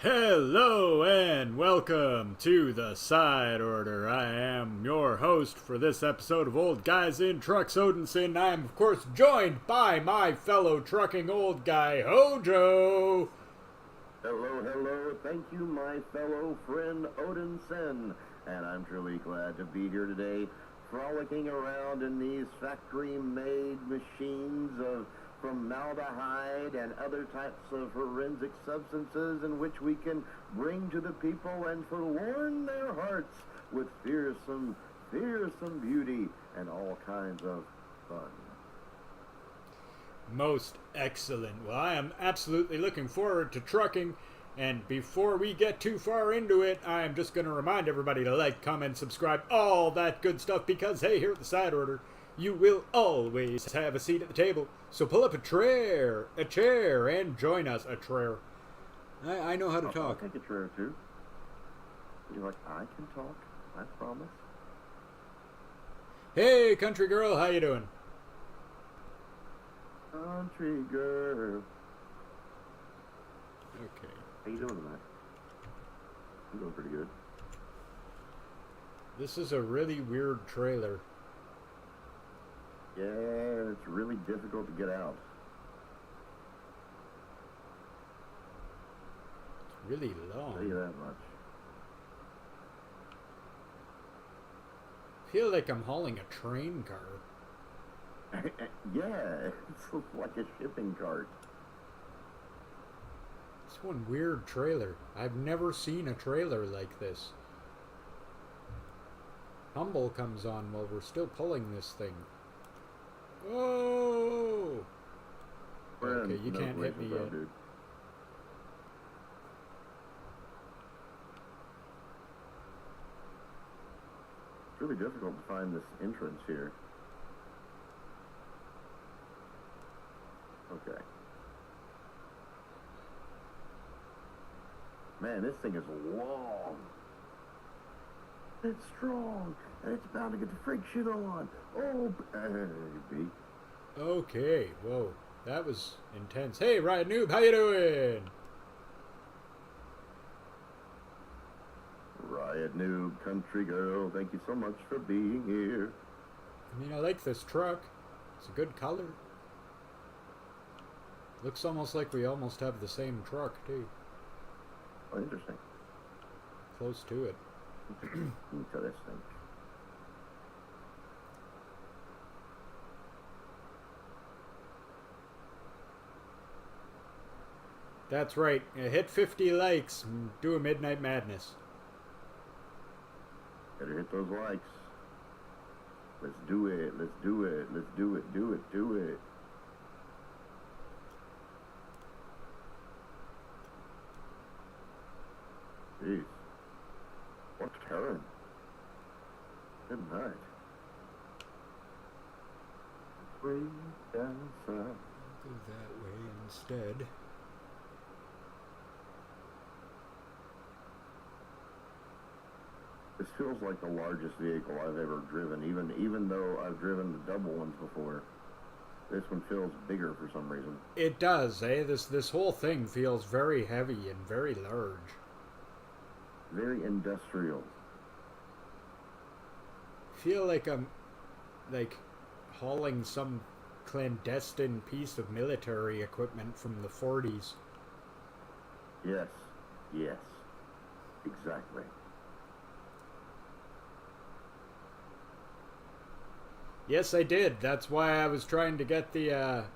Hello and welcome to the Side Order. I am your host for this episode of Old Guys in Trucks Odinson. I am, of course, joined by my fellow trucking old guy, Hojo. Hello, hello. Thank you, my fellow friend Odinson. And I'm truly glad to be here today, frolicking around in these factory-made machines of formaldehyde and other types of forensic substances in which we can bring to the people and forlorn their hearts with fearsome beauty and all kinds of fun. Most excellent. Well, I am absolutely looking forward to trucking. And before we get too far into it, I am just going to remind everybody to like, comment, subscribe, all that good stuff, because, hey, here at the Side Order, you will always have a seat at the table. So pull up a chair, and join us. A chair. I know how to talk. I'll take a chair, too. You're like, I can talk, I promise. Hey, country girl, how you doing? Country girl. Okay. How you doing tonight? I'm doing pretty good. This is a really weird trailer. Yeah, it's really difficult to get out. It's really long. I'll tell you that much. I feel like I'm hauling a train car. Yeah, it's like a shipping cart. It's one weird trailer. I've never seen a trailer like this. Humble comes on while we're still pulling this thing. Oh! Okay, you can't hit me yet. Dude. It's really difficult to find this entrance here. Okay. Man, this thing is long. It's strong, and it's bound to get the friction on. Oh, baby. Okay, whoa. That was intense. Hey, Riot Noob, how you doing? Riot Noob, country girl, thank you so much for being here. I mean, I like this truck. It's a good color. Looks almost like we almost have the same truck, too. Oh, interesting. Close to it. Interesting. That's right. Hit 50 likes. Do a Midnight Madness. Better hit those likes. Let's do it. Let's do it. Let's do it. Do it. Do it. Jeez. What a turn. Good night. Way down south. Go that way instead. This feels like the largest vehicle I've ever driven, even though I've driven the double ones before. This one feels bigger for some reason. It does, eh? This whole thing feels very heavy and very large. Very industrial. Feel like I'm hauling some clandestine piece of military equipment from the 40s. Yes. Yes. Exactly. Yes, I did. That's why I was trying to get the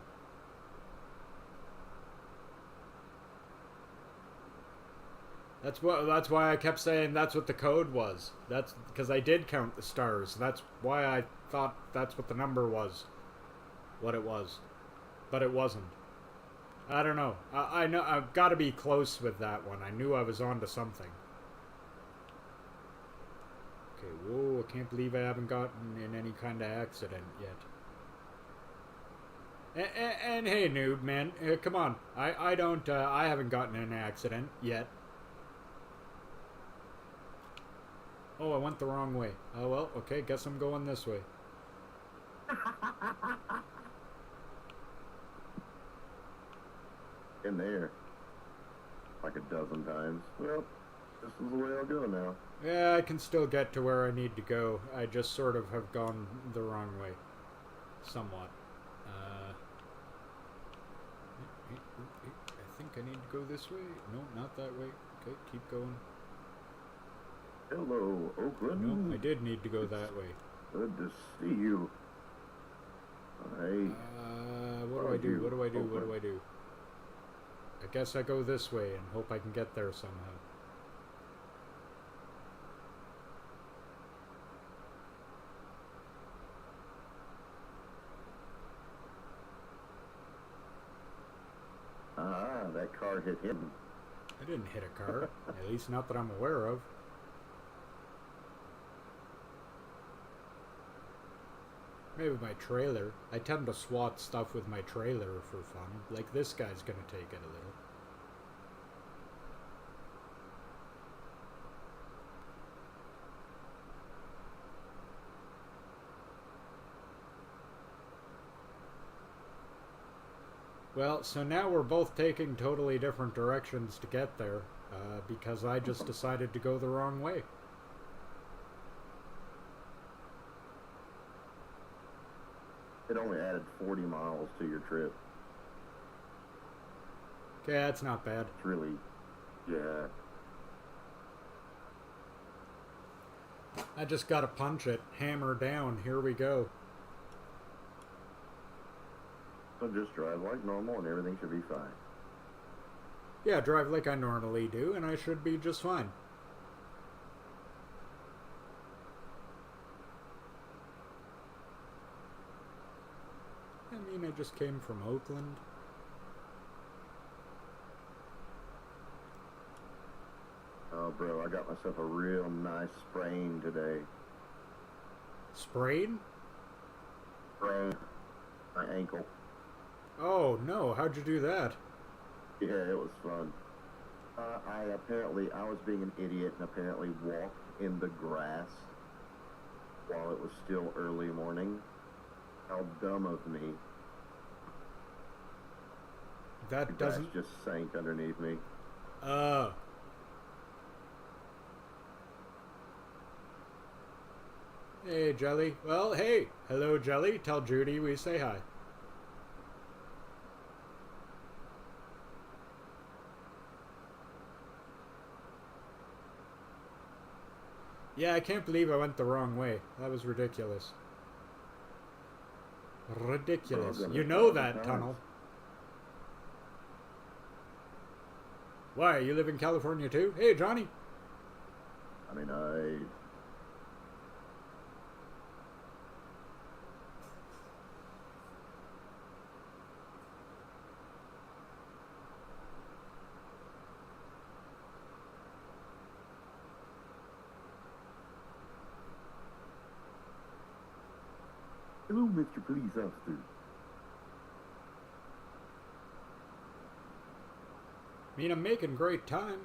That's why I kept saying that's what the code was. That's because I did count the stars. That's why I thought that's what the number was. What it was. But it wasn't. I don't know. I know I've got to be close with that one. I knew I was onto something. Okay, whoa, I can't believe I haven't gotten in any kind of accident yet. And hey, noob, man, come on. I haven't gotten in an accident yet. Oh, I went the wrong way. Oh, well, okay, guess I'm going this way. In there. like a dozen times. Well, this is the way I'll go now. Yeah, I can still get to where I need to go. I just sort of have gone the wrong way. Somewhat. I think I need to go this way. No, not that way. Okay, keep going. Hello, Oakland. No, I did need to go that way. Good to see you. Hey. What do I do? What do I do? What do I do? I guess I go this way and hope I can get there somehow. Ah, that car hit him. I didn't hit a car. At least not that I'm aware of. Maybe my trailer. I tend to swat stuff with my trailer for fun. Like this guy's gonna take it a little. Well, so now we're both taking totally different directions to get there, because I just decided to go the wrong way. It only added 40 miles to your trip. Okay, that's not bad. It's really, yeah. I just gotta punch it. Hammer down. Here we go. So just drive like normal and everything should be fine. Yeah, drive like I normally do, and I should be just fine. I mean, I just came from Oakland. Oh, bro, I got myself a real nice sprain today. Sprain? Sprain. My ankle. Oh, no. How'd you do that? Yeah, it was fun. I was being an idiot and apparently walked in the grass while it was still early morning. How dumb of me. That The grass doesn't... just sank underneath me. Hey, Jelly. Well, hey. Hello, Jelly. Tell Judy we say hi. Yeah, I can't believe I went the wrong way. That was ridiculous. Ridiculous. Well, You know that tunnel. Why, you live in California too? Hey, Johnny. I mean, Hello, Mr. Police Officer. I mean, I'm making great time.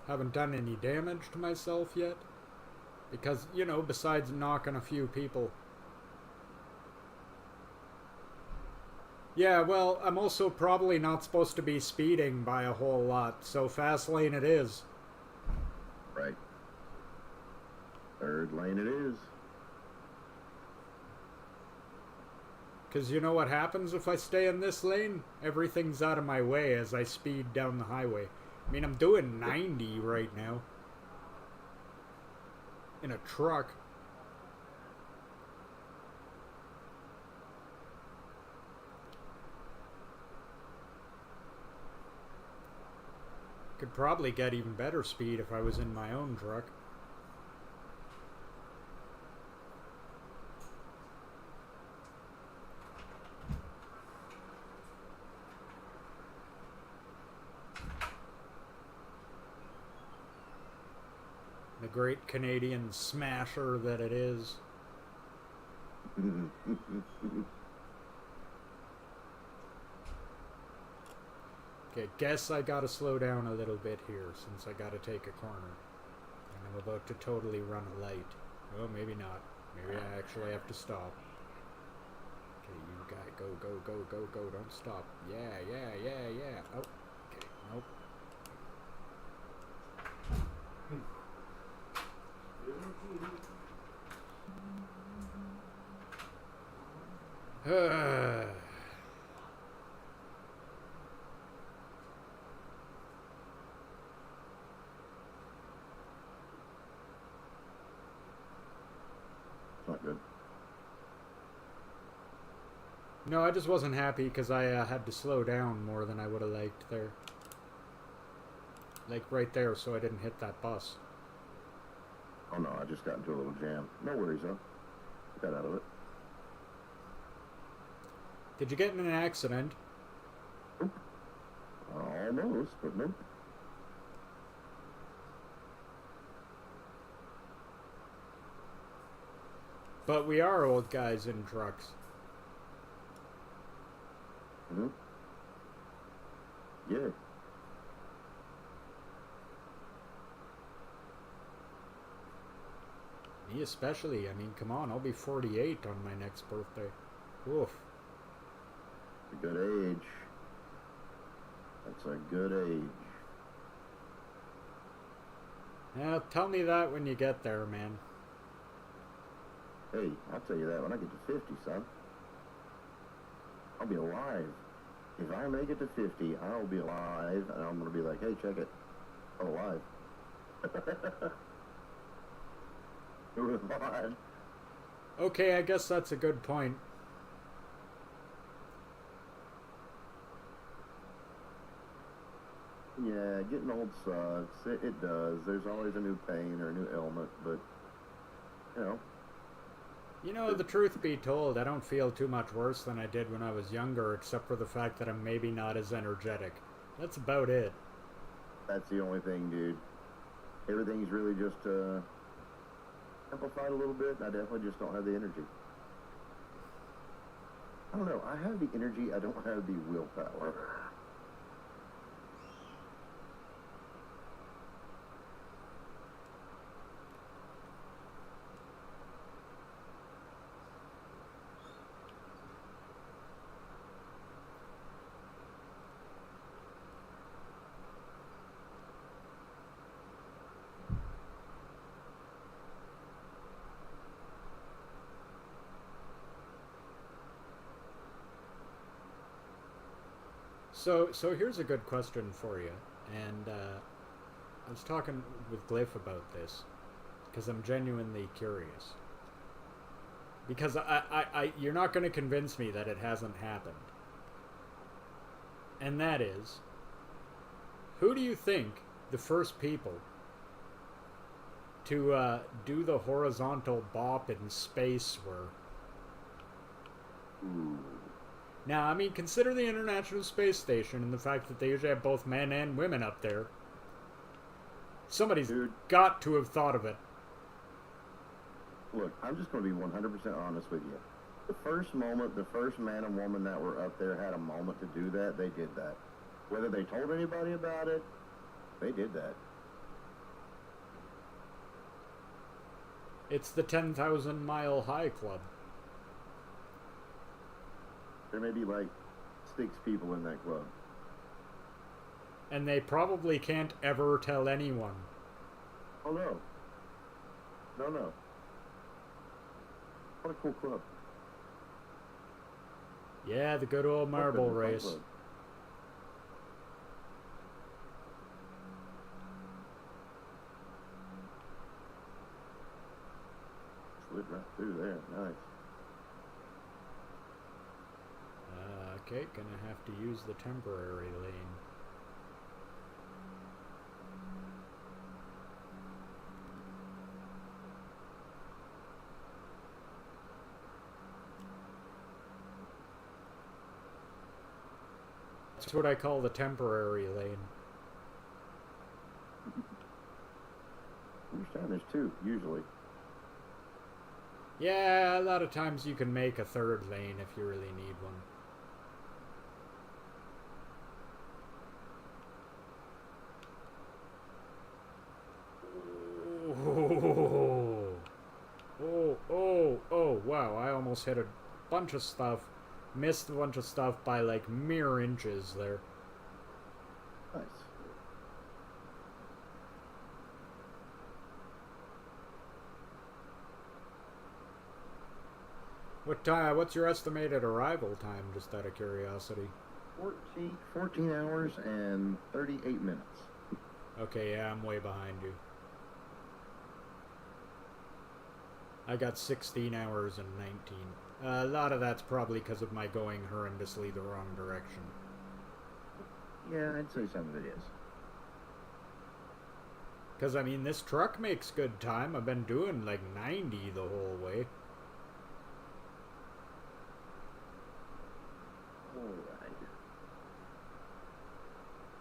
Haven't done any damage to myself yet. Because, you know, besides knocking a few people. Yeah, well, I'm also probably not supposed to be speeding by a whole lot, so fast lane it is. Right. Third lane it is. Because you know what happens if I stay in this lane? Everything's out of my way as I speed down the highway. I mean, I'm doing 90 right now. In a truck. Could probably get even better speed if I was in my own truck. The great Canadian smasher that it is. Okay, guess I gotta slow down a little bit here since I gotta take a corner. And I'm about to totally run a light. Oh, maybe not. Maybe I actually have to stop. Okay, you guy, go, go, go, go, go, don't stop. Yeah, yeah, yeah, yeah. Oh, okay, nope. Not good. No, I just wasn't happy because I had to slow down more than I would have liked there. Like right there, so I didn't hit that bus. Oh no, I just got into a little jam. No worries though. Got out of it. Did you get in an accident? Nope. Almost, but nope. But we are old guys in trucks. Mm-hmm. Yeah. Me especially. I mean, come on, I'll be 48 on my next birthday. Oof. A good age. That's a good age. Now, tell me that when you get there, man. Hey, I'll tell you that when I get to 50, son. I'll be alive. If I make it to 50, I'll be alive, and I'm going to be like, hey, check it. I'm alive. Who would have thought? Okay, I guess that's a good point. Yeah, getting old sucks. It does. There's always a new pain or a new ailment, but, you know. You know, the truth be told, I don't feel too much worse than I did when I was younger, except for the fact that I'm maybe not as energetic. That's about it. That's the only thing, dude. Everything's really just amplified a little bit, and I definitely just don't have the energy. I don't know. I have the energy. I don't have the willpower. So here's a good question for you, and I was talking with Glyph about this, because I'm genuinely curious. Because you're not going to convince me that it hasn't happened. And that is, who do you think the first people to do the horizontal bop in space were? Ooh. Now, I mean, consider the International Space Station and the fact that they usually have both men and women up there. Somebody's got to have thought of it. Look, I'm just going to be 100% honest with you. The first moment, the first man and woman that were up there had a moment to do that, they did that. Whether they told anybody about it, they did that. It's the 10,000 Mile High Club. There may be like 6 people in that club. And they probably can't ever tell anyone. Oh no. No. What a cool club. Yeah, the good old marble race. Slid right through there. Nice. Okay, gonna have to use the temporary lane. That's what I call the temporary lane. Understand there's 2, usually. Yeah, a lot of times you can make a third lane if you really need one. Oh, wow, I almost hit a bunch of stuff. Missed a bunch of stuff by like mere inches there. Nice. What time? What's your estimated arrival time? Just out of curiosity. 14 hours and 38 minutes. Okay, yeah, I'm way behind you. I got 16 hours and 19. A lot of that's probably because of my going horrendously the wrong direction. Yeah, I'd say some of it is. Because, I mean, this truck makes good time. I've been doing like 90 the whole way. Alright.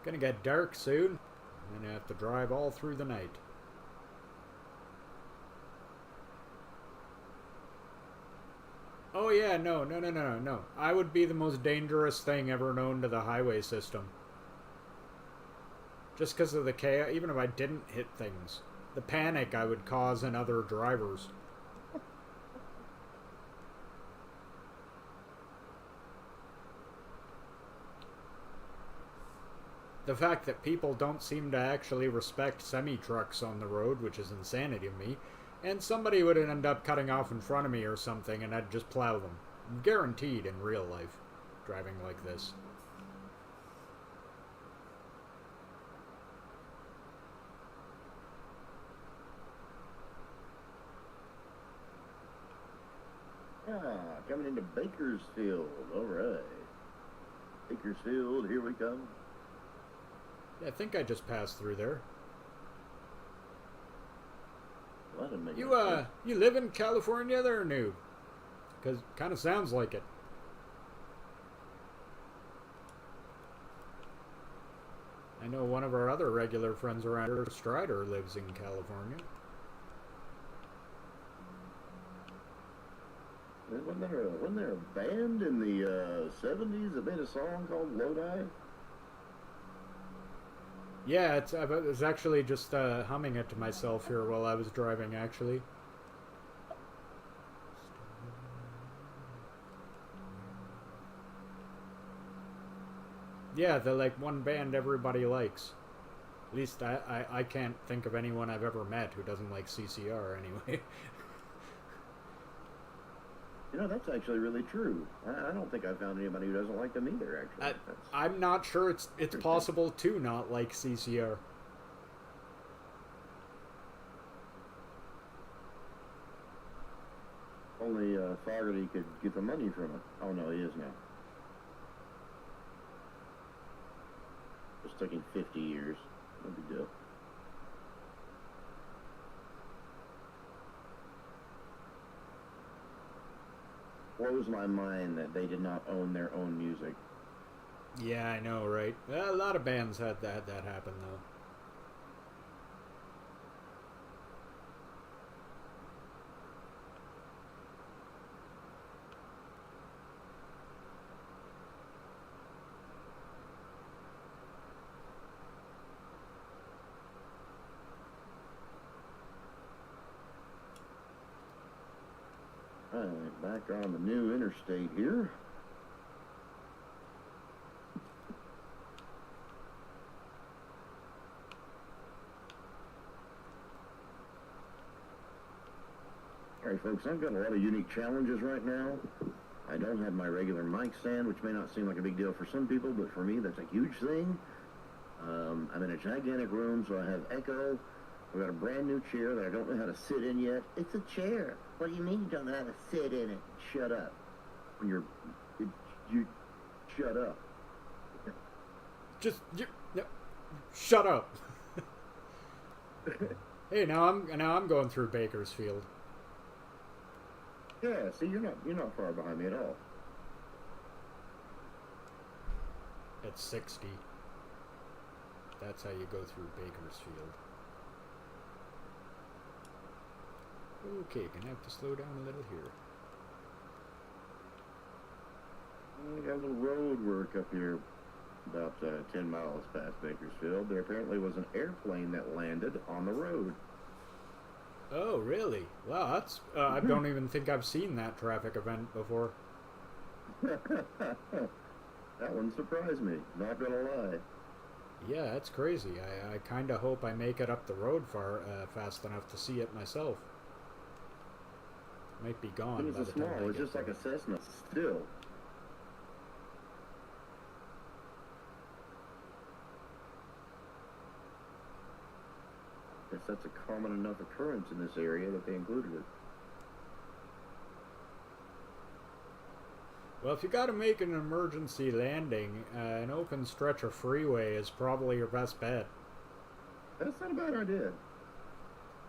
Gonna get dark soon. I'm gonna have to drive all through the night. Oh yeah, no. I would be the most dangerous thing ever known to the highway system. Just because of the chaos, even if I didn't hit things. The panic I would cause in other drivers. The fact that people don't seem to actually respect semi-trucks on the road, which is insanity to me, and somebody would end up cutting off in front of me or something and I'd just plow them. Guaranteed in real life, driving like this. Coming into Bakersfield. Alright. Bakersfield, here we come. Yeah, I think I just passed through there. Well, that didn't make You, any sense. you live in California there, noob? Because kind of sounds like it. I know one of our other regular friends around here, Strider, lives in California. Wasn't there a band in the 70s that made a song called Lodi? Yeah, I was actually just humming it to myself here while I was driving, actually. Yeah, they're like one band everybody likes. At least I can't think of anyone I've ever met who doesn't like CCR anyway. You know, that's actually really true. I don't think I've found anybody who doesn't like them either, actually. I'm not sure it's possible to not like CCR. Only Fogarty could get the money from it. Oh, no, he is now. It's taking 50 years. No big deal. Blows my mind that they did not own their own music. Yeah, I know, right? A lot of bands had that happen, though. Alright, back on the new interstate here. Alright folks, I've got a lot of unique challenges right now. I don't have my regular mic stand, which may not seem like a big deal for some people, but for me that's a huge thing. I'm in a gigantic room, so I have echo. I've got a brand new chair that I don't know how to sit in yet. It's a chair. What do you mean you don't know how to sit in it? Shut up. You shut up. Shut up. Hey, now I'm going through Bakersfield. Yeah, see, you're not far behind me at all. At 60. That's how you go through Bakersfield. Okay, gonna have to slow down a little here. We got a little road work up here about 10 miles past Bakersfield. There apparently was an airplane that landed on the road. Oh, really? Wow, that's... I don't even think I've seen that traffic event before. That one surprised me, not gonna lie. Yeah, that's crazy. I kind of hope I make it up the road fast enough to see it myself. Might be gone. It was a small. It's just like a Cessna. Still. Guess that's a common enough occurrence in this area that they included it. Well, if you got to make an emergency landing, an open stretch of freeway is probably your best bet. That's not a bad idea.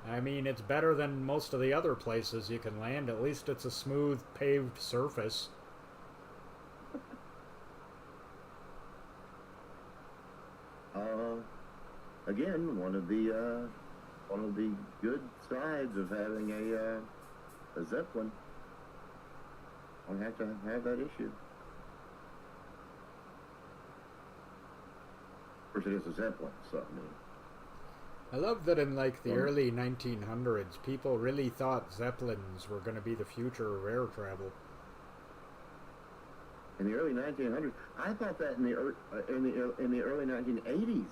I mean, it's better than most of the other places you can land. At least it's a smooth, paved surface. Again, one of the good sides of having a Zeppelin. Don't have to have that issue. Of course, it is a Zeppelin, so I mean. I love that in like the early 1900s, people really thought Zeppelins were going to be the future of air travel. In the early 1900s, I thought that in the early 1980s.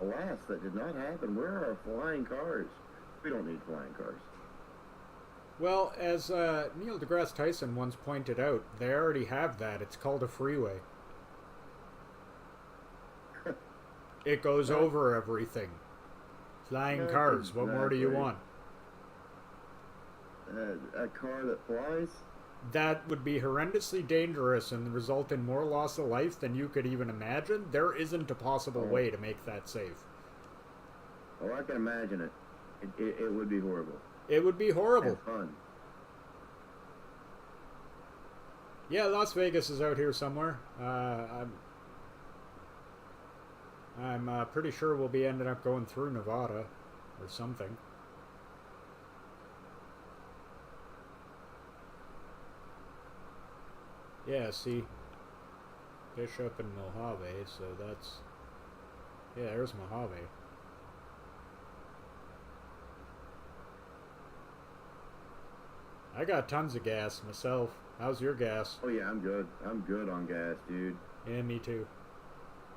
Alas, that did not happen. Where are our flying cars? We don't need flying cars. Well, as Neil deGrasse Tyson once pointed out, they already have that. It's called a freeway. It goes over everything. Flying cars, what more do you want? A car that flies? That would be horrendously dangerous and result in more loss of life than you could even imagine. There isn't a possible way to make that safe. Oh, I can imagine it. It would be horrible. It would be horrible. And fun. Yeah, Las Vegas is out here somewhere. I'm pretty sure we'll be ending up going through Nevada or something. Yeah, see, Bishop and Mojave, so that's, yeah, there's Mojave. I got tons of gas myself. How's your gas? Oh yeah, I'm good. I'm good on gas, dude. Yeah, me too.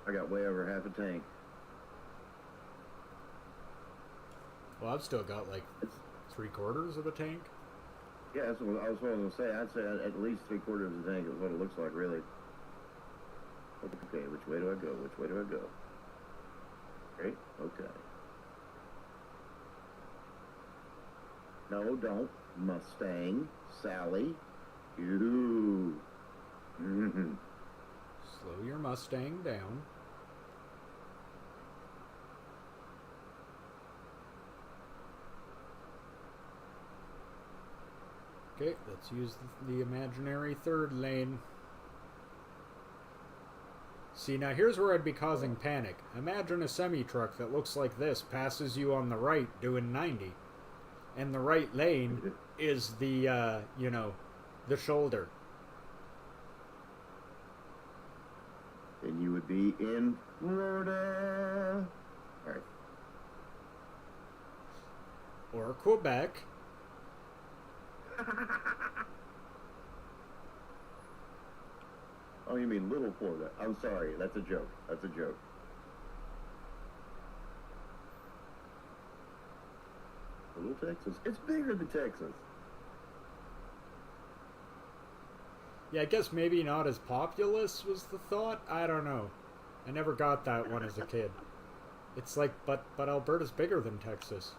I got way over half a tank. Well, I've still got like 3/4 of a tank. Yeah, that's what I was going to say. I'd say at least 3/4 of the tank is what it looks like, really. Okay, which way do I go? Which way do I go? Okay, okay. No, don't. Mustang. Sally. You. Mm-hmm. Slow your Mustang down. Okay, let's use the imaginary third lane. See, now here's where I'd be causing panic. Imagine a semi-truck that looks like this passes you on the right doing 90. And the right lane is the, the shoulder. Then you would be in Florida. All right. Or Quebec. Oh, you mean Little Florida. I'm sorry. That's a joke. That's a joke. Little Texas. It's bigger than Texas. Yeah, I guess maybe not as populous was the thought. I don't know. I never got that one as a kid. It's like, but Alberta's bigger than Texas.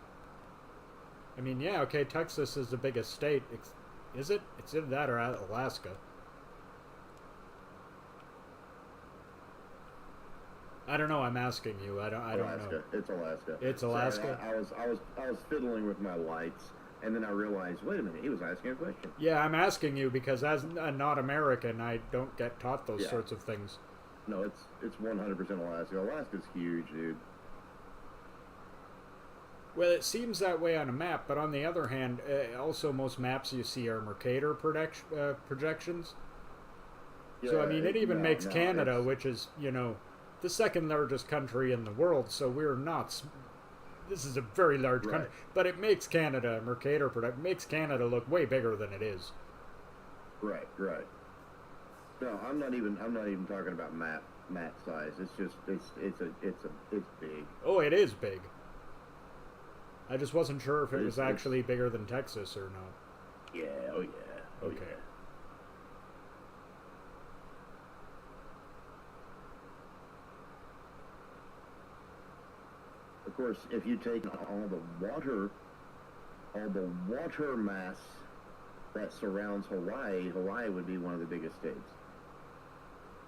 I mean, yeah, okay, Texas is the biggest state. Is it? It's either that or Alaska. I don't know. I'm asking you. I don't know. It's Alaska. It's Alaska. Sorry, I was fiddling with my lights, and then I realized, wait a minute, he was asking a question. Yeah, I'm asking you because as a not American, I don't get taught those sorts of things. No, it's 100% Alaska. Alaska's huge, dude. Well, it seems that way on a map, but on the other hand, also most maps you see are Mercator projections. Yeah, so, I mean, it even makes Canada, which is, the second largest country in the world, so we're not... This is a very large country, but it makes Canada, Mercator makes Canada look way bigger than it is. Right. No, I'm not even talking about map size. It's just it's big. Oh, it is big. I just wasn't sure if it was It's- actually bigger than Texas or not. Yeah, oh yeah, oh Okay. yeah. Of course, if you take all the water mass that surrounds Hawaii, Hawaii would be one of the biggest states.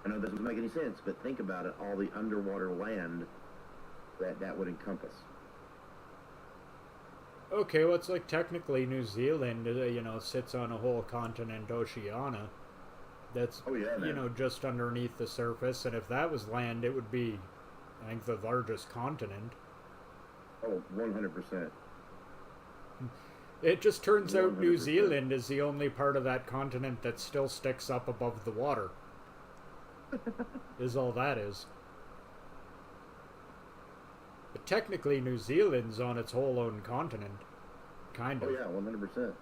I know it doesn't make any sense, but think about it, all the underwater land that would encompass. Okay, well, it's like technically New Zealand, sits on a whole continent, Oceania. That's, Oh yeah, man. just underneath the surface. And if that was land, it would be, I think, the largest continent. Oh, 100%. It just turns out New 100%. Zealand is the only part of that continent that still sticks up above the water. Is all that is. But technically, New Zealand's on its whole own continent. Kind of. Oh yeah, 100%.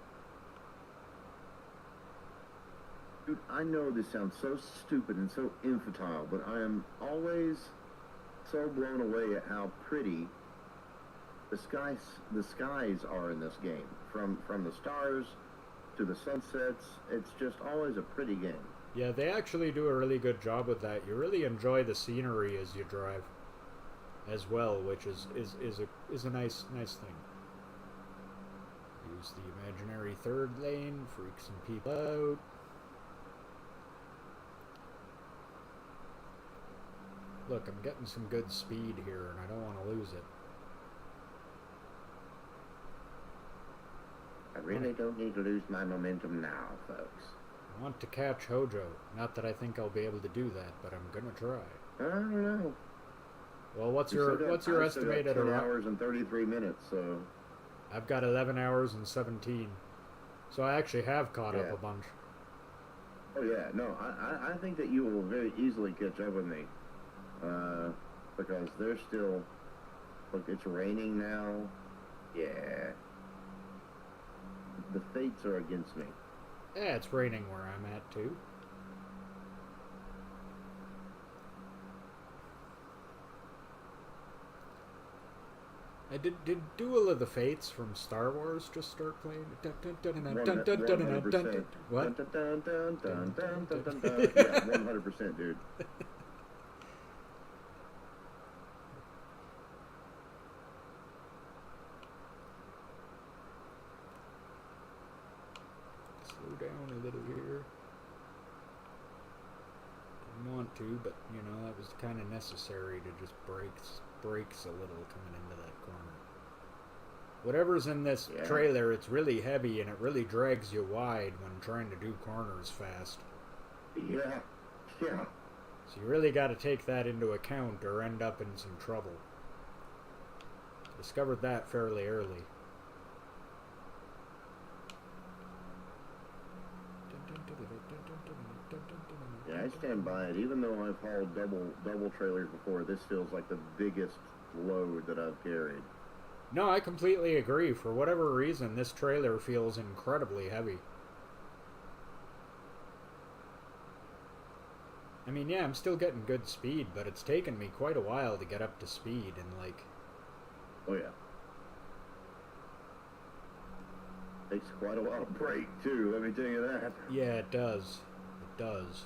Dude, I know this sounds so stupid and so infantile, but I am always so blown away at how pretty the skies are in this game. From the stars to the sunsets, it's just always a pretty game. Yeah, they actually do a really good job with that. You really enjoy the scenery as you drive, as well, which is a nice thing. Use the imaginary third lane, freak some people out. Look, I'm getting some good speed here, and I don't want to lose it. I really don't need to lose my momentum now, folks. I want to catch Hojo. Not that I think I'll be able to do that, but I'm gonna try. I don't know. Well, what's You your still got- estimated I still got 10 arrival? hours and 33 minutes, so I've got 11 hours and 17. So I actually have caught up Yeah. a bunch. oh yeah, no, I think that you will very easily catch up with me, because there's still, look, it's raining now. Yeah, the fates are against me. Yeah, it's raining where I'm at too. Did Duel of the Fates from Star Wars just start playing? Dun, dun, dun, dun, dun, dun, dun, dun, dun, dun. What? Dun, dun, dun, dun, dun, dun, dun, dun. Yeah, 100%, dude. Slow down a little here. Didn't want to, but that was kind of necessary to just brakes a little coming into that corner. Whatever's in this Yeah. trailer, it's really heavy and it really drags you wide when trying to do corners fast. Yeah, yeah. So you really got to take that into account or end up in some trouble. Discovered that fairly early. Yeah, I stand by it. Even though I've hauled double trailers before, this feels like the biggest load that I've carried. No, I completely agree. For whatever reason, this trailer feels incredibly heavy. I mean, yeah, I'm still getting good speed, but it's taken me quite a while to get up to speed, and Oh yeah. Takes quite a while to break too, let me tell you that. yeah, it does. It does.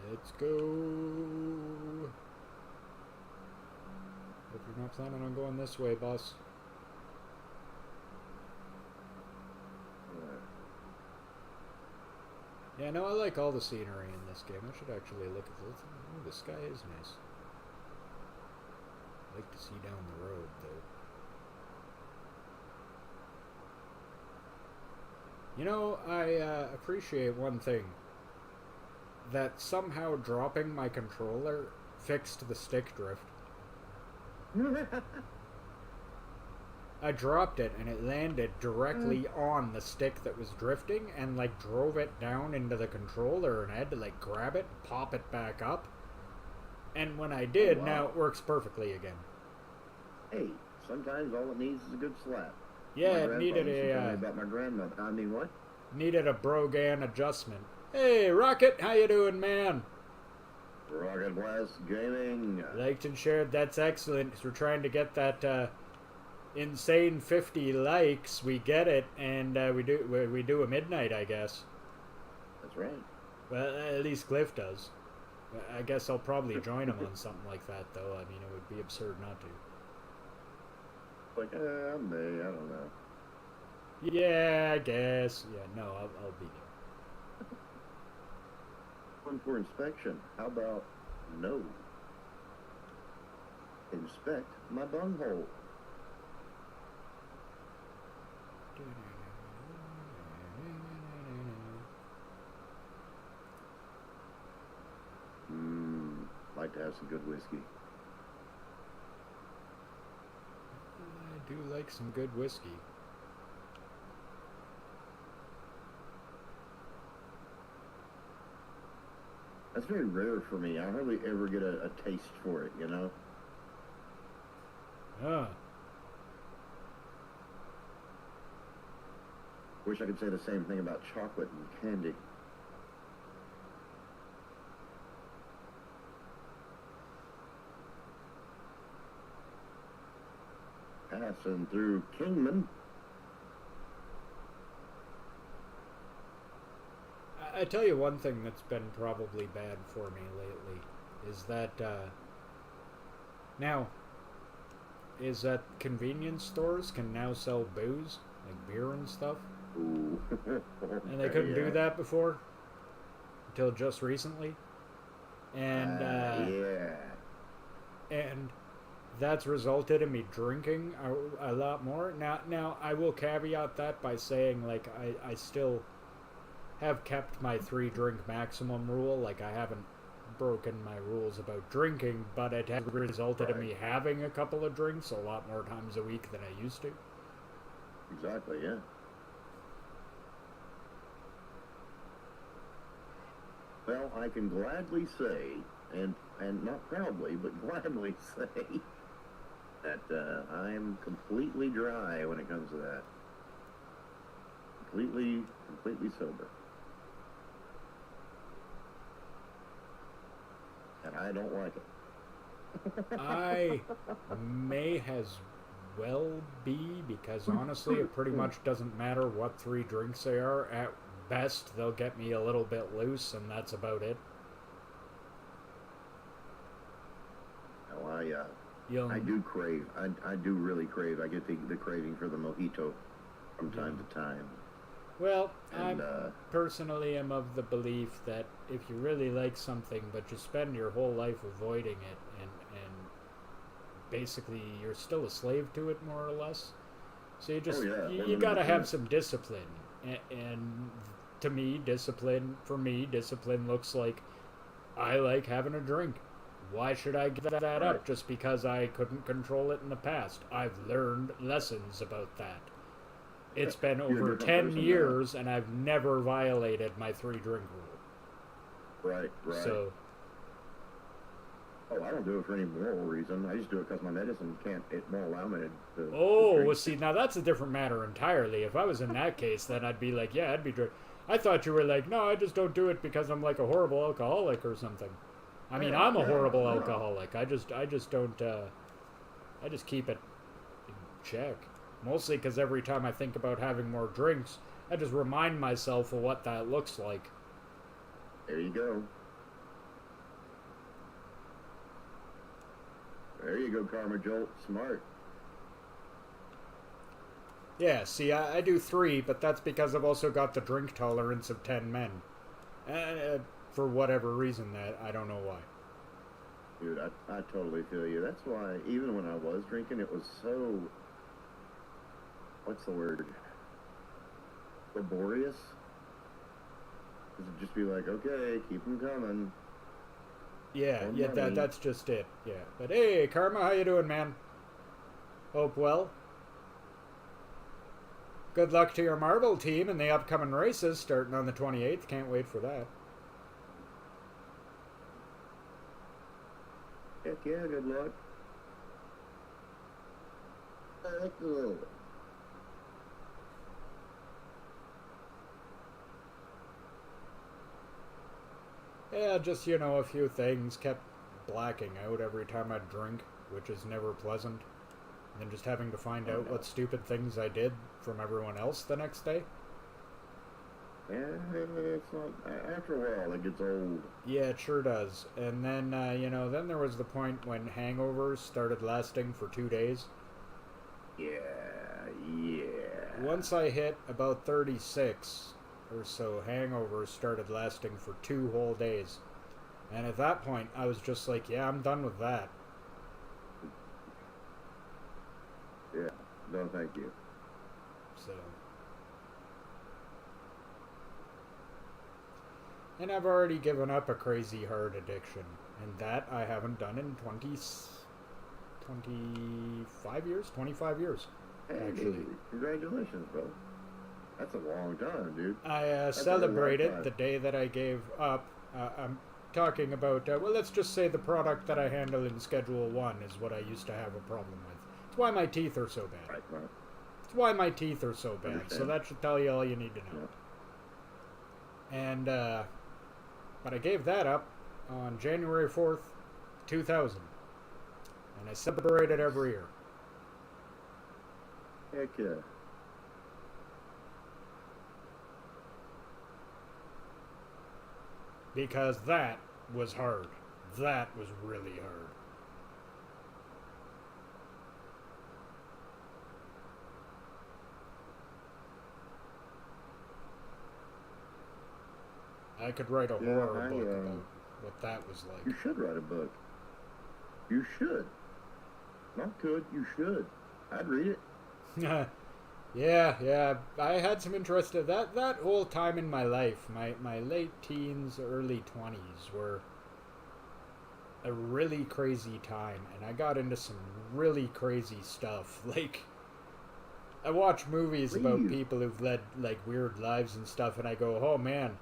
Let's go. Hope you're not planning on going this way, boss. Yeah, no, I like all the scenery in this game. I should actually look at this. Oh, the sky is nice. I like to see down the road, though. I appreciate one thing. That somehow dropping my controller fixed the stick drift. I dropped it and it landed directly on the stick that was drifting and drove it down into the controller, and I had to grab it and pop it back up. And when I did, wow. now it works perfectly again. Hey, sometimes all it needs is a good slap. Yeah, My it grandpa needed used to tell me a about my grandmother. I mean, what? needed a Brogan adjustment. Hey, Rocket, how you doing, man? Rocket Blast Gaming. Liked and shared, that's excellent, 'cause we're trying to get that insane 50 likes. We get it, and we do a midnight, I guess. That's right. Well, at least Cliff does. I guess I'll probably join him on something like that, though. I mean, it would be absurd not to. Like, I may, I don't know. Yeah, I guess. Yeah, no, I'll be there. One for inspection. How about no? Inspect my bunghole. Like to have some good whiskey. I do like some good whiskey. That's very rare for me. I hardly ever get a taste for it, you know? Ah. Wish I could say the same thing about chocolate and candy. Passing through Kingman. I tell you one thing that's been probably bad for me lately is that convenience stores can now sell booze, like beer and stuff. Ooh. And they couldn't do that before until just recently. And yeah. And that's resulted in me drinking a lot more. Now I will caveat that by saying, like, I still have kept my 3-drink maximum rule. Like, I haven't broken my rules about drinking, but it has resulted in me having a couple of drinks a lot more times a week than I used to. Exactly, yeah. Well, I can gladly say, and not proudly, but gladly say, that I am completely dry when it comes to that. Completely sober. And I don't like it. I may as well be, because honestly, it pretty much doesn't matter what 3 drinks they are. At best, they'll get me a little bit loose, and that's about it. Oh, I do crave. I do really crave. I get the craving for the mojito from time to time. Well, I personally am of the belief that if you really like something, but you spend your whole life avoiding it, and basically you're still a slave to it, more or less. So you gotta have some discipline. And to me, discipline looks like I like having a drink. Why should I give that up just because I couldn't control it in the past? I've learned lessons about that. It's been over 10 years, and I've never violated my 3-drink rule. Right. So. Oh, I don't do it for any moral reason. I just do it because my medicine won't allow me to Well, see, now that's a different matter entirely. If I was in that case, then I'd be like, yeah, I'd be drunk. I thought you were like, no, I just don't do it because I'm like a horrible alcoholic or something. I mean, I'm a horrible alcoholic. I just don't, I just keep it in check. Mostly because every time I think about having more drinks, I just remind myself of what that looks like. There you go. There you go, Karma Jolt. Smart. Yeah, see, I do 3, but that's because I've also got the drink tolerance of 10 men. For whatever reason, that I don't know why. Dude, I totally feel you. That's why, even when I was drinking, it was so... What's the word? Laborious? It'd just be like, okay, keep them coming. Yeah, that's just it. Yeah, but hey, Karma, how you doing, man? Hope well. Good luck to your Marvel team in the upcoming races starting on the 28th. Can't wait for that. Heck yeah, good luck. Excellent. Yeah, just, you know, a few things. Kept blacking out every time I'd drink, which is never pleasant. And then just having to find Oh out no. what stupid things I did from everyone else the next day. Yeah, it's not. After a while, it gets old. Yeah, it sure does. And then, you know, then there was the point when hangovers started lasting for 2 days. Yeah, yeah. Once I hit about 36 or so, hangovers started lasting for 2 whole days. And at that point, I was just like, yeah, I'm done with that. Yeah. No, thank you. So. And I've already given up a crazy hard addiction. And that I haven't done in 25 years? 25 years, Hey, actually. congratulations, bro. That's a long time, dude. I That's a celebrated long time. the day that I gave up. I'm talking about, well, let's just say the product that I handle in Schedule 1 is what I used to have a problem with. It's why my teeth are so bad. Right. It's why my teeth are so bad. So Understand. that should tell you all you need to know. And, but I gave that up on January 4th, 2000. And I celebrate it every year. Heck yeah. Because that was hard. That was really hard. I could write a Yeah, horror I, book about what that was You should write a book. You should. Not could, you should. I'd read it. like. Yeah. I had some interest in that whole time in my life. My late teens, early 20s were a really crazy time, and I got into some really crazy stuff. Like, I watch movies about Please. people who've led like weird lives and stuff, and I go, "Oh man,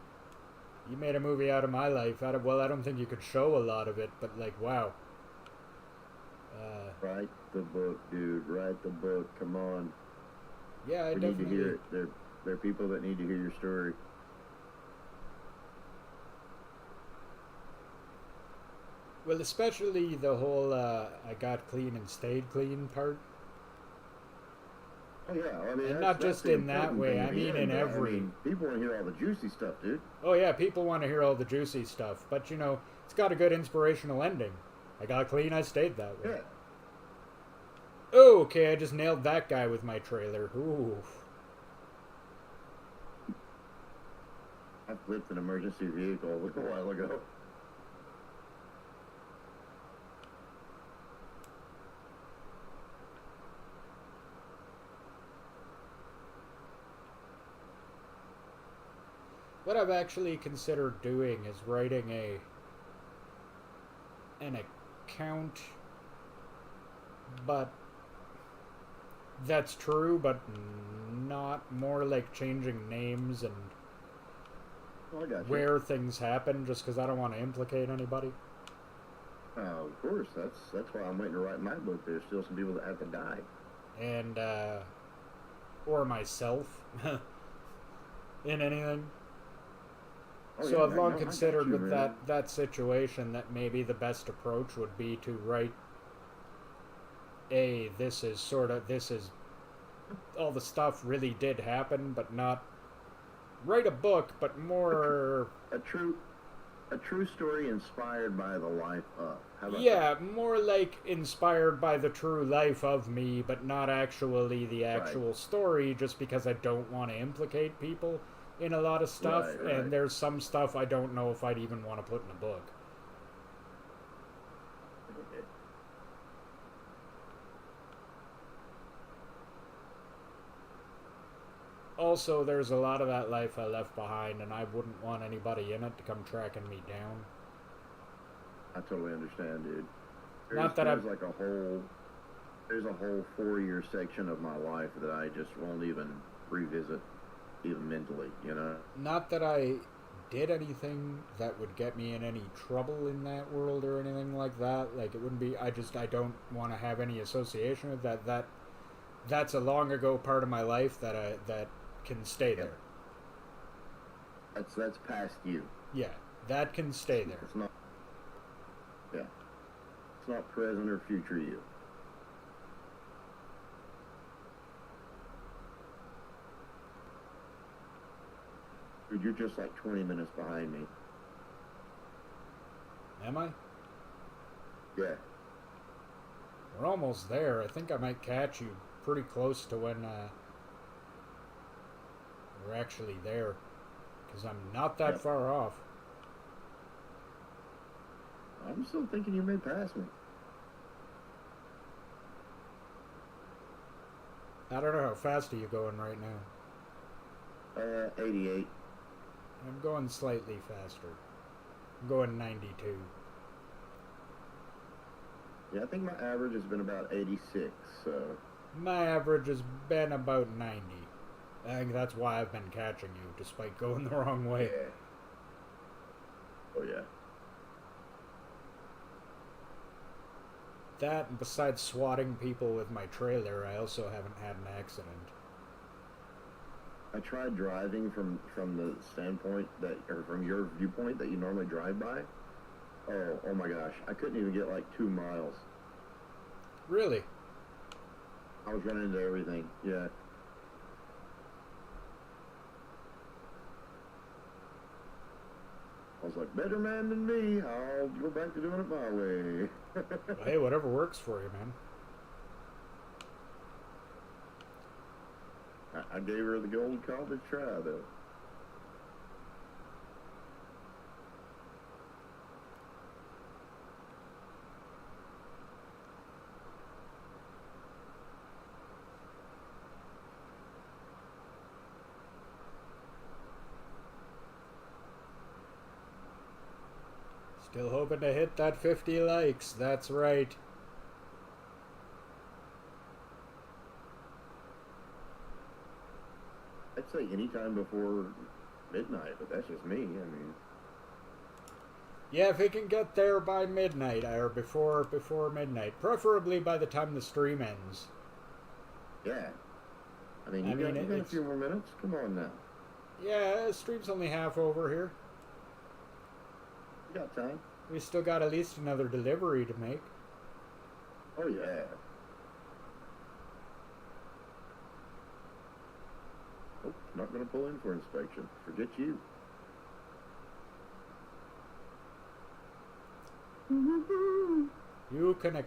you made a movie out of my life." Well, I don't think you could show a lot of it, but like, wow. Write the book, dude. Write the book. Come on. Yeah, I We need to definitely. hear it. There are people that need to hear your story. Well, especially the whole "I got clean and stayed clean" part. Oh yeah, I mean, And that's, not that's just the in that important way, thing I at the mean end, in but, every- I mean, people want to hear all the juicy stuff, dude. Oh yeah, people want to hear all the juicy stuff, but you know, it's got a good inspirational ending. I got clean, I stayed that way. Yeah. Oh, okay, I just nailed that guy with my trailer. Ooh. I flipped an emergency vehicle a little while ago. What I've actually considered doing is writing an account, but that's true, but not more like changing names and Oh, I got you. where things happen, just because I don't want to implicate anybody. Of course, that's why I'm waiting to write my book. There's still some people that have to die. And or myself in anything. Oh, So yeah, I've no, long I got considered you, with man. that situation that maybe the best approach would be to write this is all the stuff really did happen, but not write a book, but more A true story inspired by the life of. How about yeah, more like inspired by the true life of me, but not actually the actual story, just because I don't want to implicate people in a lot of stuff, Right. and there's some stuff I don't know if I'd even want to put in a book. that? Also, there's a lot of that life I left behind, and I wouldn't want anybody in it to come tracking me down. I totally understand, dude. Not that there's like there's a whole 4-year section of my life that I just won't even revisit, even mentally, you know? Not that I did anything that would get me in any trouble in that world or anything like that. Like, it wouldn't be, I don't want to have any association with that. That's a long ago part of my life that can stay there. That's past you. Yeah, That can stay there. It's not. Yeah. It's not present or future you. Dude, you're just like 20 minutes behind me. Am I? Yeah. We're almost there. I think I might catch you pretty close to when we're actually there. Because I'm not that Yep. far off. I'm still thinking you may pass me. I don't know how fast are you going right now. 88. I'm going slightly faster. I'm going 92. Yeah, I think my average has been about 86, so... My average has been about 90. I think that's why I've been catching you, despite going the wrong way. Yeah. Oh, yeah. That, and besides swatting people with my trailer, I also haven't had an accident. I tried driving from the standpoint that, or from your viewpoint that you normally drive by. Oh my gosh. I couldn't even get like 2 miles. Really? I was running into everything. Yeah. I was like, better man than me. I'll go back to doing it my way. Well, hey, whatever works for you, man. I gave her the old college try, though. Still hoping to hit that 50 likes. That's right. I'd say anytime before midnight, but that's just me. I mean, Yeah, if it can get there by midnight, or before midnight. Preferably by the time the stream ends. yeah. I mean, you got a it's... few more minutes. Come on now. Yeah, the stream's only half over here. You got time. We still got at least another delivery to make. Oh, yeah. Oh, not going to pull in for inspection. Forget you. You can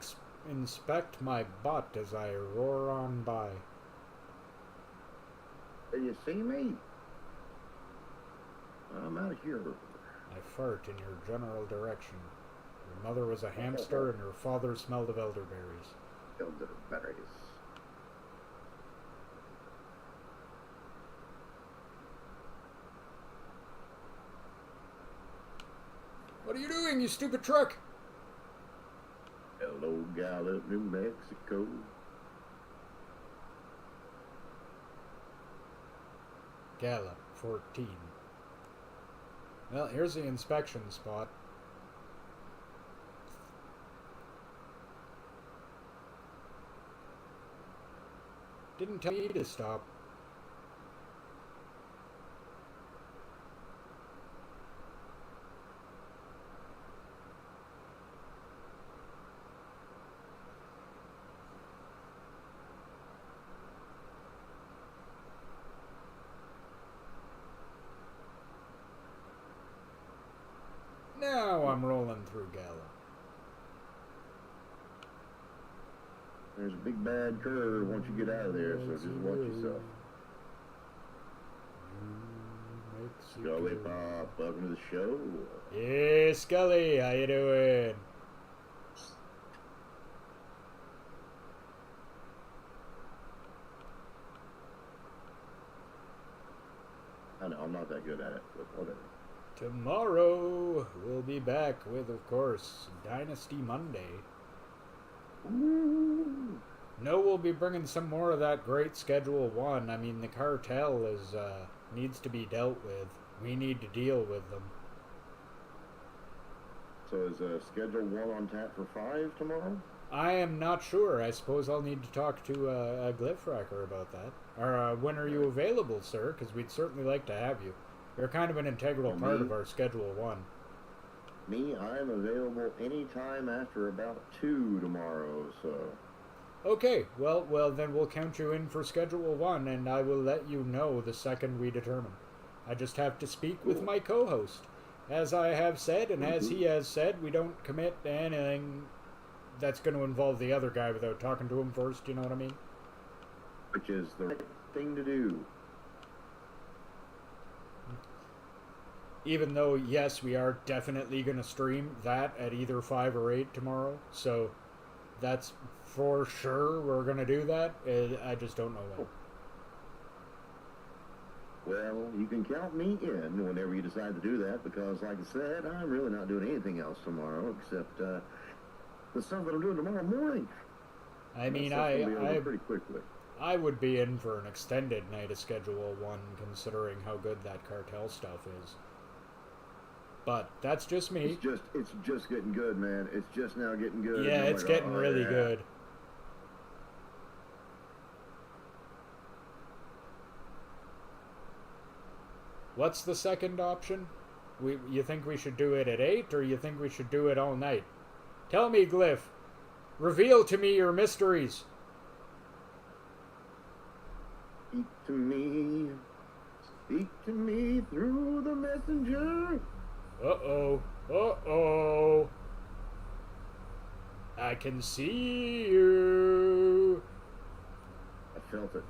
inspect my butt as I roar on by. Do you see me? I'm out of here. I fart in your general direction. Your mother was a hamster and your father smelled of elderberries. Elderberries. What are you doing, you stupid truck? Hello, Gallup, New Mexico. Gallup, 14. Well, here's the inspection spot. Didn't tell me to stop. Now I'm rolling through Gallup. There's a big bad curve once you get out of there, so just watch yourself. Scully Pop, welcome to the show. Yeah, Scully, how you doing? I know, I'm not that good at it, but whatever. Tomorrow we'll be back with, of course, Dynasty Monday. Ooh. No, we'll be bringing some more of that great Schedule 1. I mean, the cartel is needs to be dealt with. We need to deal with them. So is Schedule 1 on tap for 5 tomorrow? I am not sure. I suppose I'll need to talk to a Glyphracker about that. Or when are you available, sir? Because we'd certainly like to have you. You're kind of an integral part of our Schedule 1. Me, I'm available anytime after about 2 tomorrow, so... Okay, well then we'll count you in for Schedule 1, and I will let you know the second we determine. I just have to speak with Cool. my co-host. As I have said, and as Mhm. he has said, we don't commit to anything that's going to involve the other guy without talking to him first, you know what I mean? Which is the right thing to do. Even though, yes, we are definitely going to stream that at either 5 or 8 tomorrow, so that's for sure we're going to do that. I just don't know when. Well, you can count me in whenever you decide to do that, because, like I said, I'm really not doing anything else tomorrow except the stuff that I'm doing tomorrow morning. I mean, That stuff's gonna be over pretty quickly. I would be in for an extended night of Schedule 1, considering how good that cartel stuff is. But that's just me. It's just getting good, man. It's just now getting good. Yeah, I'm it's like, getting oh, really yeah. good. What's the second option? You think we should do it at 8, or you think we should do it all night? Tell me, Glyph. Reveal to me your mysteries. Speak to me. Speak to me through the messenger. Uh-oh. Uh-oh. I can see you. I felt it.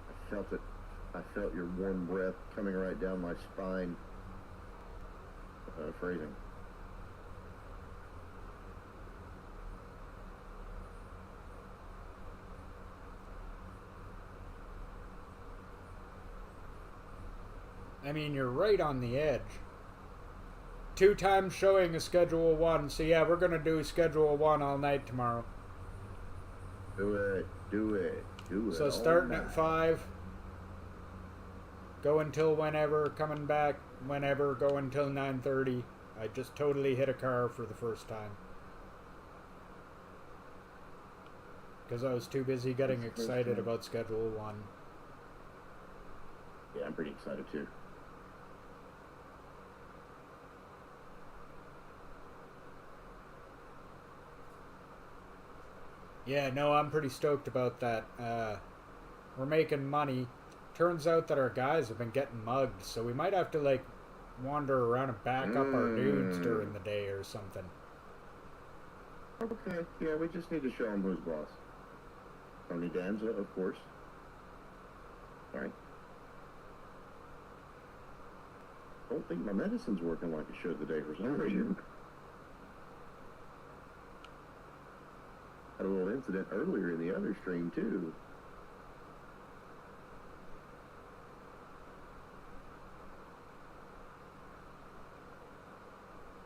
I felt it. I felt your warm breath coming right down my spine. Phrasing. I mean, you're right on the edge. 2 times showing a Schedule 1. So yeah, we're gonna do Schedule 1 all night tomorrow. Do it. Do it. Do it. So all starting night. at 5. Go until whenever, coming back whenever, go until 9:30. I just totally hit a car for the first time. Because I was too busy getting That's the first excited time. about Schedule 1. Yeah, I'm pretty excited too. Yeah, no, I'm pretty stoked about that. We're making money. Turns out that our guys have been getting mugged, so we might have to, like, wander around and back up our dudes during the day or something. Okay, yeah, we just need to show him who's boss. Tony Danza, of course. Right. Don't think my medicine's working like it should today for some reason. Had a little incident earlier in the other stream, too.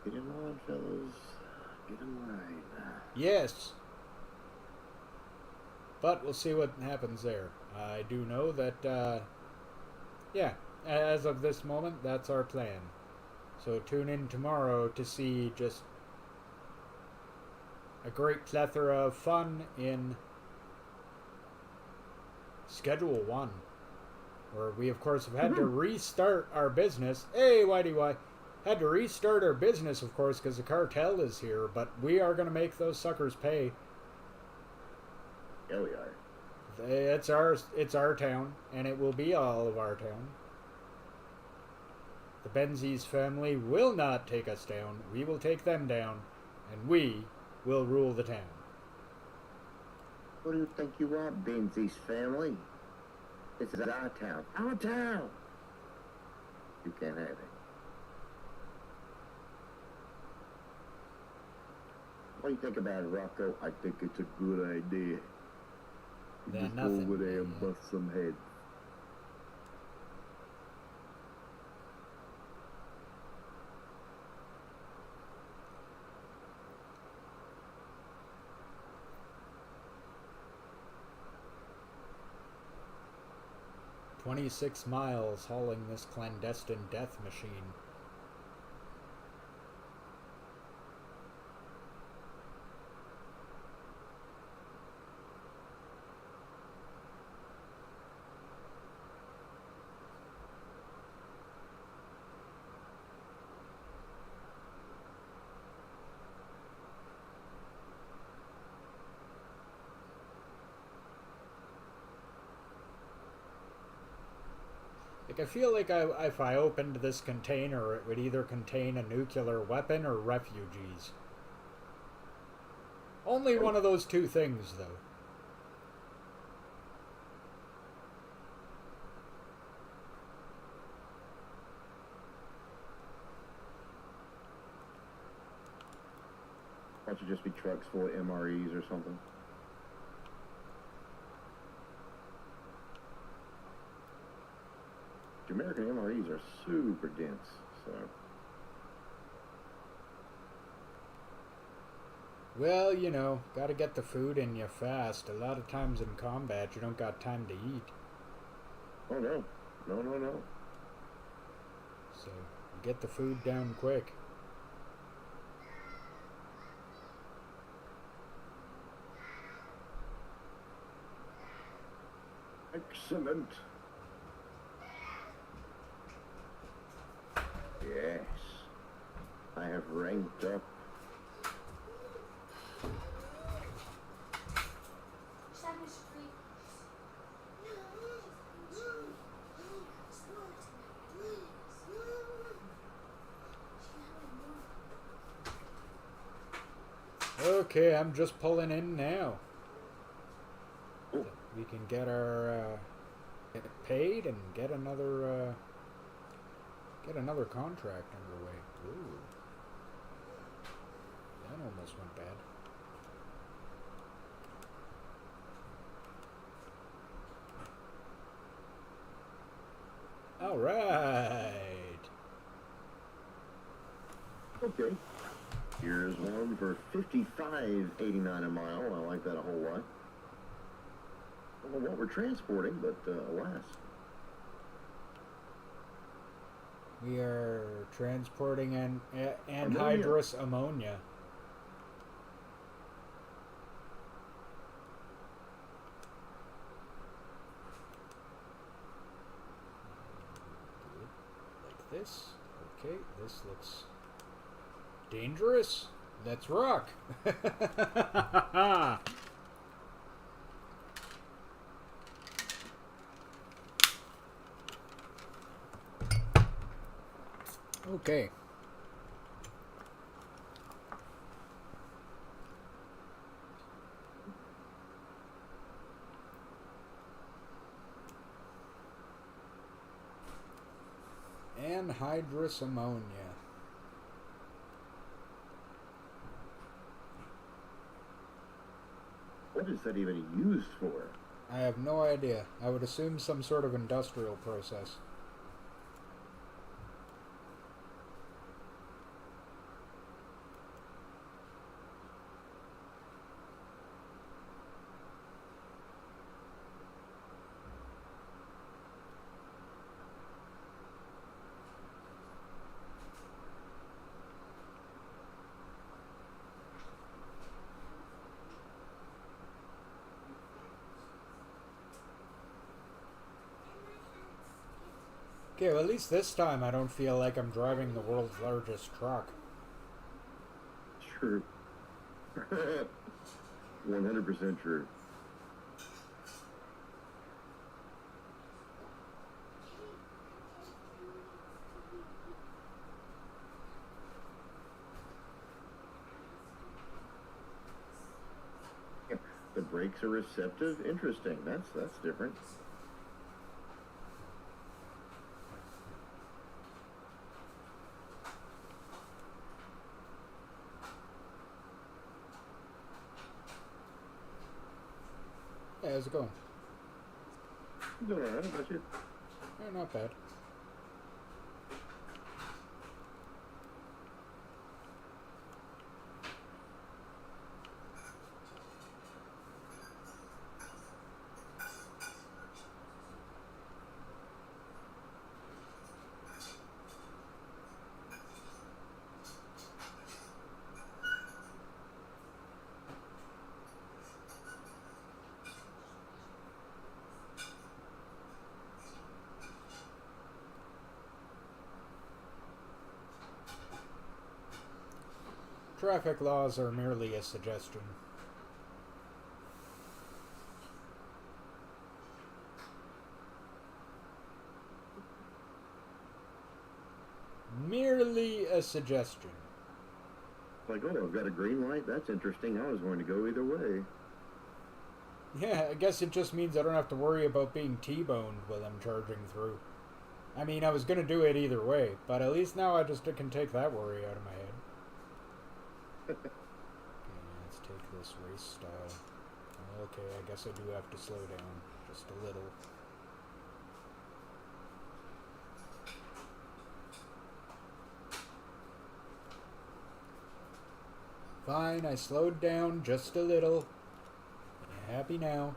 Get in line, fellas. Get in line. Yes. But we'll see what happens there. I do know that, yeah, as of this moment, that's our plan. So tune in tomorrow to see just a great plethora of fun in Schedule 1. Where we, of course, have had to restart our business. Hey, YDY. Had to restart our business, of course, because the cartel is here. But we are going to make those suckers pay. Yeah, we are. It's our town, and it will be all of our town. The Benzies family will not take us down. We will take them down, and we will rule the town. What do you think you are, Benzies family? This is our town. Our town! You can't have it. What do you think about it, Rocco? I think it's a good idea. You Then just nothing. go over there and bust some heads. "26 miles hauling this clandestine death machine." Like, I feel like if I opened this container, it would either contain a nuclear weapon or refugees. Only one of those two things, though. Why don't you just be trucks full of MREs or something? The American MREs are super dense, so... Well, you know, gotta get the food in you fast. A lot of times in combat, you don't got time to eat. Oh, no. No, no, no. So, get the food down quick. Excellent. Yes. I have ranked up. Okay, I'm just pulling in now. Oh. We can get our get paid and get another contract underway. Ooh, that almost went bad. All right. Okay. Here's one for $55.89 a mile. I like that a whole lot. I don't know what we're transporting, but alas. We are transporting an anhydrous ammonia. Like this. Okay, this looks dangerous. Let's rock. Okay. Anhydrous ammonia. What is that even used for? I have no idea. I would assume some sort of industrial process. Okay, well, at least this time I don't feel like I'm driving the world's largest truck. True. 100% true. The brakes are receptive. Interesting. That's different. Hey, how's it going? I'm doing alright. How about you? Yeah, not bad. Traffic laws are merely a suggestion. a suggestion. Like, oh, I've got a green light? That's interesting. I was going to go either way. Yeah, I guess it just means I don't have to worry about being T-boned while I'm charging through. I mean, I was going to do it either way, but at least now I just can take that worry out of my head. Okay, let's take this race style. Okay, I guess I do have to slow down just a little. Fine, I slowed down just a little. Happy now.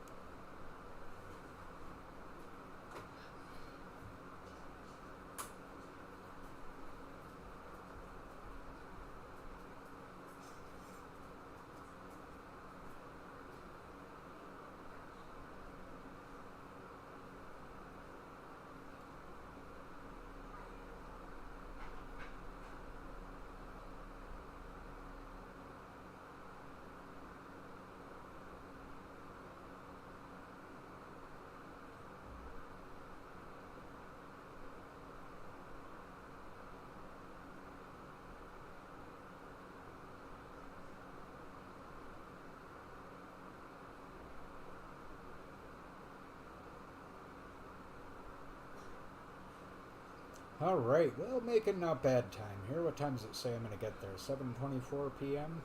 Alright, well, making not bad time here. What time does it say I'm going to get there? 7:24 p.m.?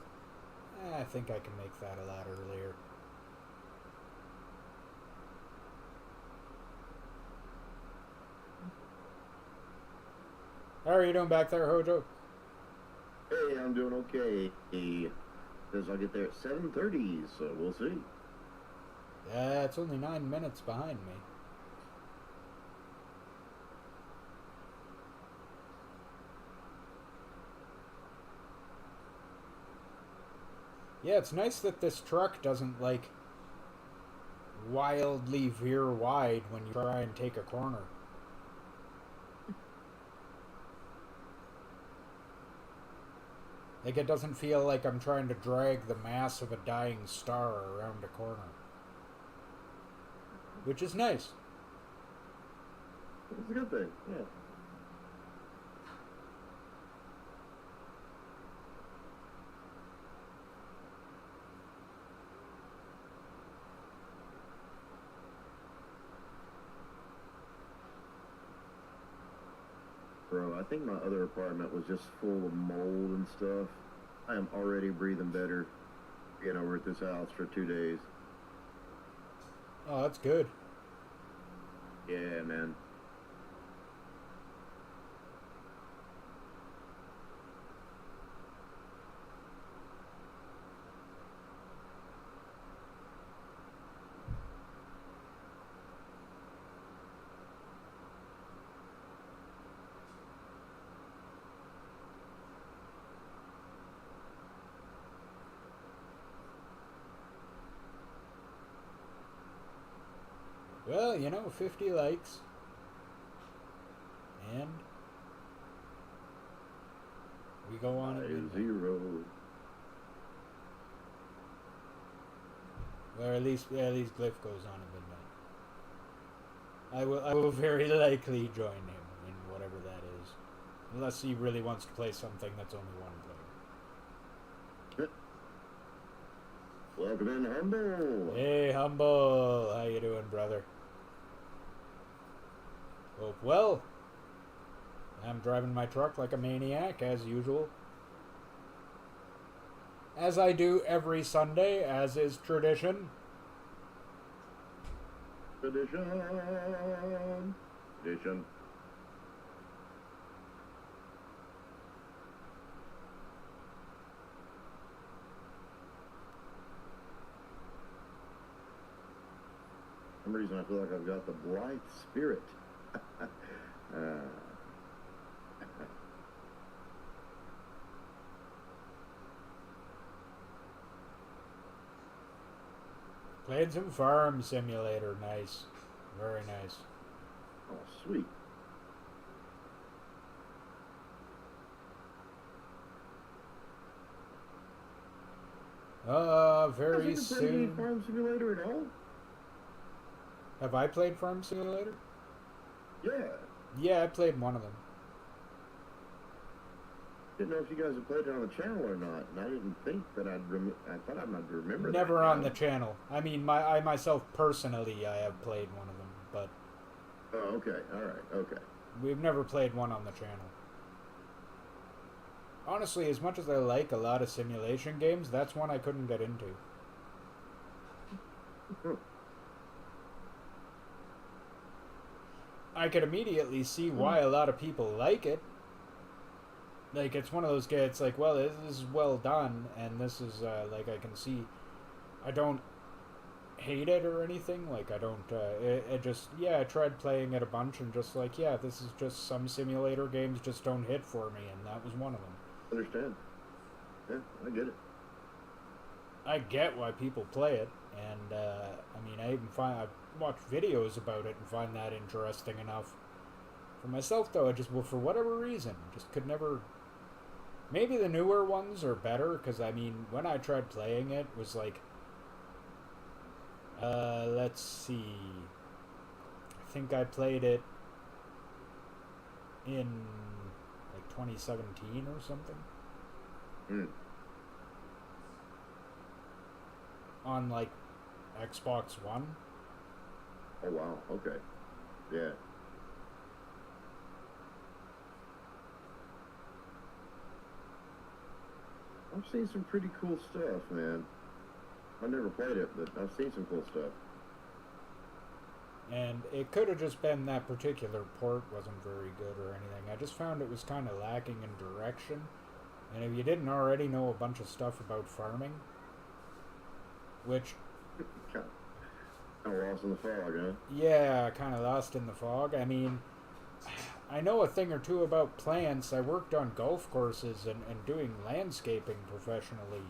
I think I can make that a lot earlier. How are you doing back there, Hojo? Hey, I'm doing okay. Says I'll get there at 7:30, so we'll see. It's only 9 minutes behind me. Yeah, it's nice that this truck doesn't, like, wildly veer wide when you try and take a corner. Like, it doesn't feel like I'm trying to drag the mass of a dying star around a corner. Which is nice. It's a good thing, yeah. Bro, I think my other apartment was just full of mold and stuff. I am already breathing better getting over at this house for 2 days. Oh, that's good. Yeah, man. Well, 50 likes. And we go on at midnight. 0. Or at least Glyph goes on at midnight. I will very likely join him in whatever that is. Unless he really wants to play something that's only one player. Welcome in, Humble. Hey, Humble. How you doing, brother? Hope well. I'm driving my truck like a maniac, as usual. As I do every Sunday, as is tradition. Tradition. For some reason I feel like I've got the blithe spirit. Played some Farm Simulator. Nice. Very nice. Oh, sweet. Very Have you played soon. Farm Simulator at all? Have I played Farm Simulator? Yeah. Yeah, I played one of them. Didn't know if you guys had played it on the channel or not, and I didn't think that I thought I might remember that. Never on the channel. I mean, I myself personally, I have played one of them, but Oh, okay. All right. Okay. we've never played one on the channel. Honestly, as much as I like a lot of simulation games, that's one I couldn't get into. I could immediately see why a lot of people like it. Like, it's one of those games, it's like, well, this is well done, and this is, like, I can see, I don't hate it or anything, like, I don't, it just, yeah, I tried playing it a bunch, and just like, yeah, this is just some simulator games just don't hit for me, and that was one of them. Understand. Yeah, I get it. I get why people play it, and, I mean, I've watched videos about it and find that interesting enough. For myself, though, I just, well, for whatever reason, just could never. Maybe the newer ones are better, because, I mean, when I tried playing it, it was like, let's see, I think I played it in, like, 2017 or something. On, like, Xbox One. Oh, wow. Okay. Yeah. I've seen some pretty cool stuff, man. I never played it, but I've seen some cool stuff. And it could have just been that particular port wasn't very good or anything. I just found it was kind of lacking in direction. And if you didn't already know a bunch of stuff about farming, which, Kind of lost in the fog, huh? yeah, kind of lost in the fog. I mean, I know a thing or two about plants. I worked on golf courses and doing landscaping professionally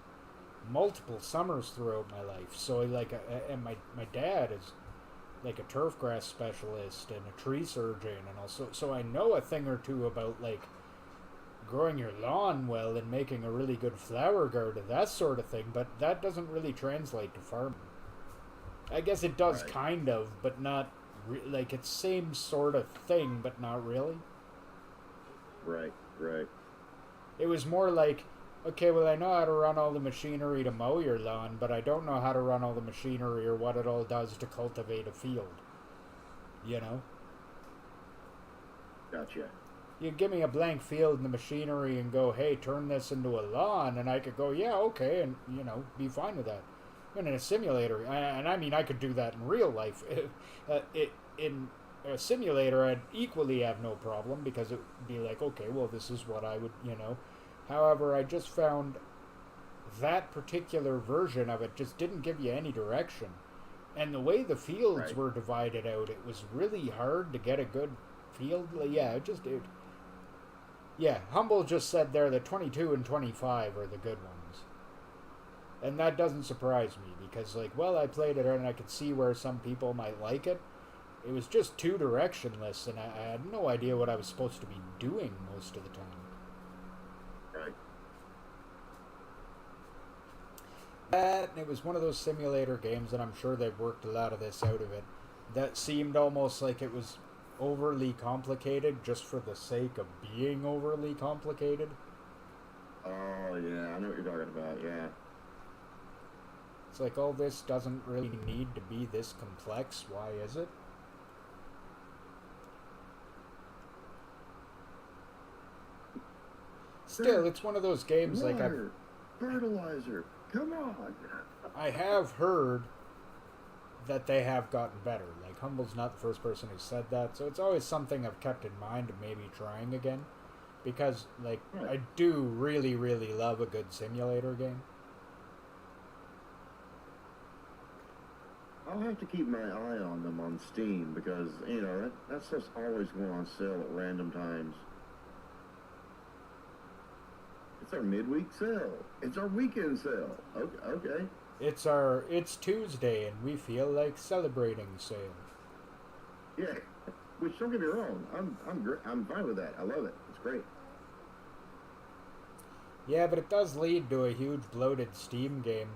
multiple summers throughout my life. So, like, and my dad is like a turf grass specialist and a tree surgeon, and also, so I know a thing or two about, like, growing your lawn well and making a really good flower garden, that sort of thing, but that doesn't really translate to farming. I guess it does, Right. kind of, but not like, it's same sort of thing, but not really. Right, right. It was more like, okay, well, I know how to run all the machinery to mow your lawn, but I don't know how to run all the machinery or what it all does to cultivate a field. You know? Gotcha. You give me a blank field and the machinery and go, hey, turn this into a lawn, and I could go, yeah, okay, and, you know, be fine with that. And in a simulator, and I mean, I could do that in real life. In a simulator, I'd equally have no problem, because it would be like, okay, well, this is what I would, you know. However, I just found that particular version of it just didn't give you any direction. And the way the fields Right. were divided out, it was really hard to get a good field. Yeah, yeah, Humble just said there that 22 and 25 are the good ones. And that doesn't surprise me, because, like, well, I played it and I could see where some people might like it. It was just too directionless, and I had no idea what I was supposed to be doing most of the time. Right. That, and it was one of those simulator games, and I'm sure they've worked a lot of this out of it, that seemed almost like it was overly complicated just for the sake of being overly complicated. Oh, yeah. I know what you're talking about. Yeah. It's like, all this doesn't really need to be this complex. Why is it? Still, it's one of those games, like, Water, fertilizer. Come on. I have heard that they have gotten better. Like, Humble's not the first person who said that, so it's always something I've kept in mind of maybe trying again. Because, like, Right. I do really, really love a good simulator game. I'll have to keep my eye on them on Steam because, you know, that stuff's always going on sale at random times. It's our midweek sale. It's our weekend sale. Okay. It's Tuesday, and we feel like celebrating sale. Yeah. Which, don't get me wrong, I'm fine with that. I love it. It's great. Yeah, but it does lead to a huge bloated Steam game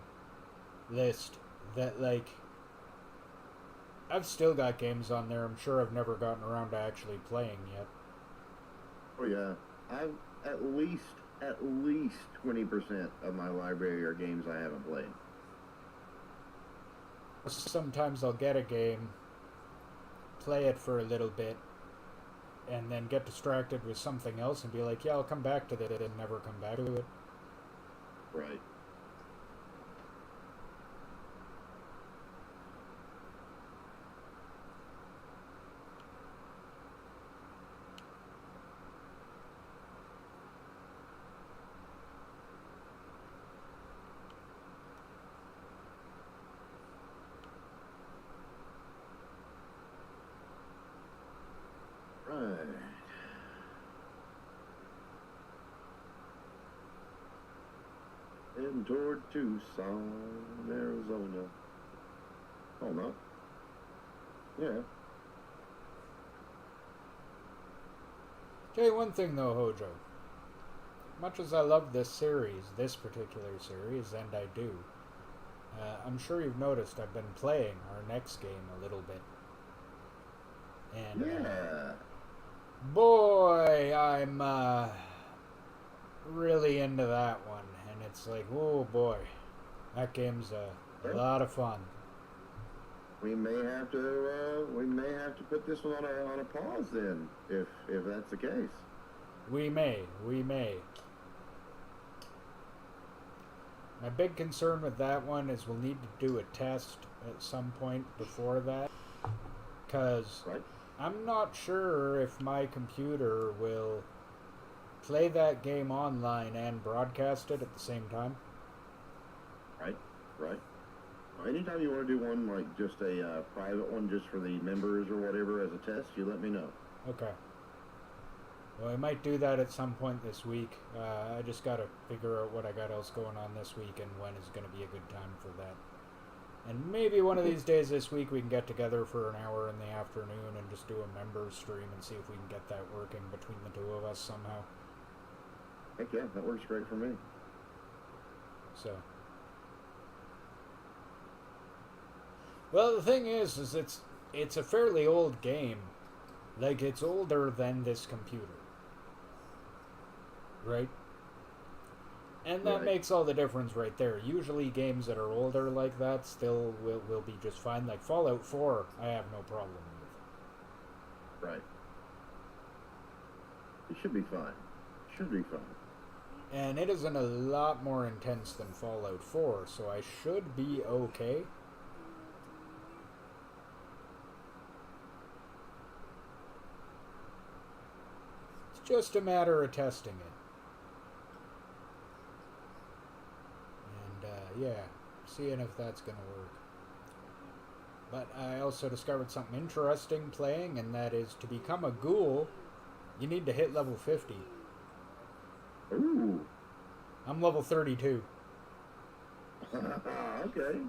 list that, like, I've still got games on there I'm sure I've never gotten around to actually playing yet. Oh yeah, I've at least at least 20% of my library are games I haven't played. Sometimes I'll get a game, play it for a little bit, and then get distracted with something else and be like, yeah, I'll come back to that, and never come back to it. Right. Right. Heading toward Tucson, Arizona. Oh, no. Yeah. Tell you one thing though, Hojo. Much as I love this series, this particular series, and I do, I'm sure you've noticed I've been playing our next game a little bit. And Yeah. boy, I'm really into that one. And it's like, oh boy, that game's a lot of fun. We may have to put this one on a pause then, if that's the case. We may. My big concern with that one is we'll need to do a test at some point before that, because Right. I'm not sure if my computer will play that game online and broadcast it at the same time. Right. Well, anytime you want to do one, like just a private one, just for the members or whatever as a test, you let me know. Okay. Well, I might do that at some point this week. I just gotta figure out what I got else going on this week and when is gonna be a good time for that. And maybe one of these days this week we can get together for an hour in the afternoon and just do a members stream and see if we can get that working between the two of us somehow. Heck yeah, that works great for me. So. Well, the thing is it's a fairly old game. Like, it's older than this computer. Right? And that Right. makes all the difference right there. Usually games that are older like that still will be just fine. Like Fallout 4, I have no problem with. Right. It should be fine. And it isn't a lot more intense than Fallout 4, so I should be okay. It's just a matter of testing it. And, yeah, seeing if that's going to work. But I also discovered something interesting playing, and that is to become a ghoul, you need to hit level 50. Ooh. I'm level 32. Okay.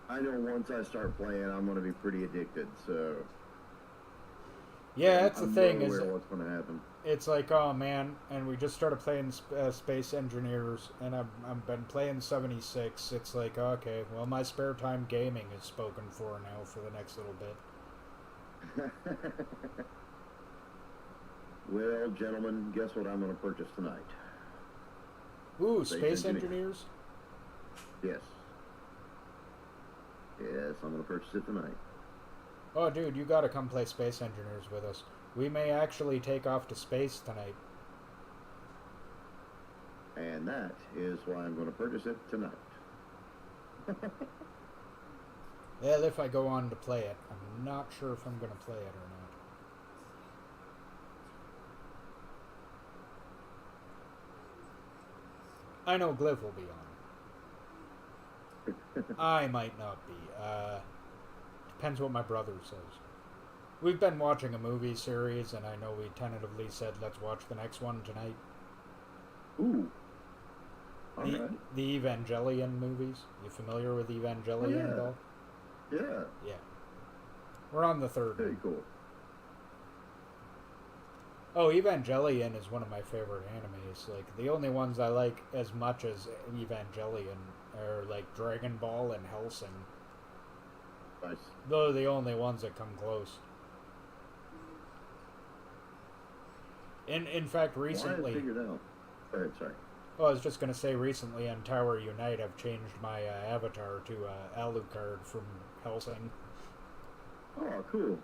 I know once I start playing, I'm going to be pretty addicted, so... Yeah, that's the I'm thing, well is aware of what's going to happen. it's like, oh man, and we just started playing Space Engineers, and I've been playing 76. It's like, okay, well, my spare time gaming is spoken for now for the next little bit. Well, gentlemen, guess what I'm going to purchase tonight? Ooh, Space Space Engineers. Engineers? Yes, I'm going to purchase it tonight. Oh, dude, you gotta come play Space Engineers with us. We may actually take off to space tonight. And that is why I'm going to purchase it tonight. Well, if I go on to play it. I'm not sure if I'm gonna play it or not. I know Glyph will be on. I might not be. Depends what my brother says. We've been watching a movie series, and I know we tentatively said let's watch the next one tonight. Ooh. All right. The Evangelion movies. You familiar with Evangelion at all? Yeah. Yeah. We're on the third Very one. cool. Oh, Evangelion is one of my favorite animes. Like, the only ones I like as much as Evangelion are, like, Dragon Ball and Hellsing. Nice. Those are the only ones that come close. In fact, Well, I recently... had figured out. Go ahead, sorry. Oh, I was just going to say recently on Tower Unite, I've changed my avatar to Alucard from Helsing. Oh, cool.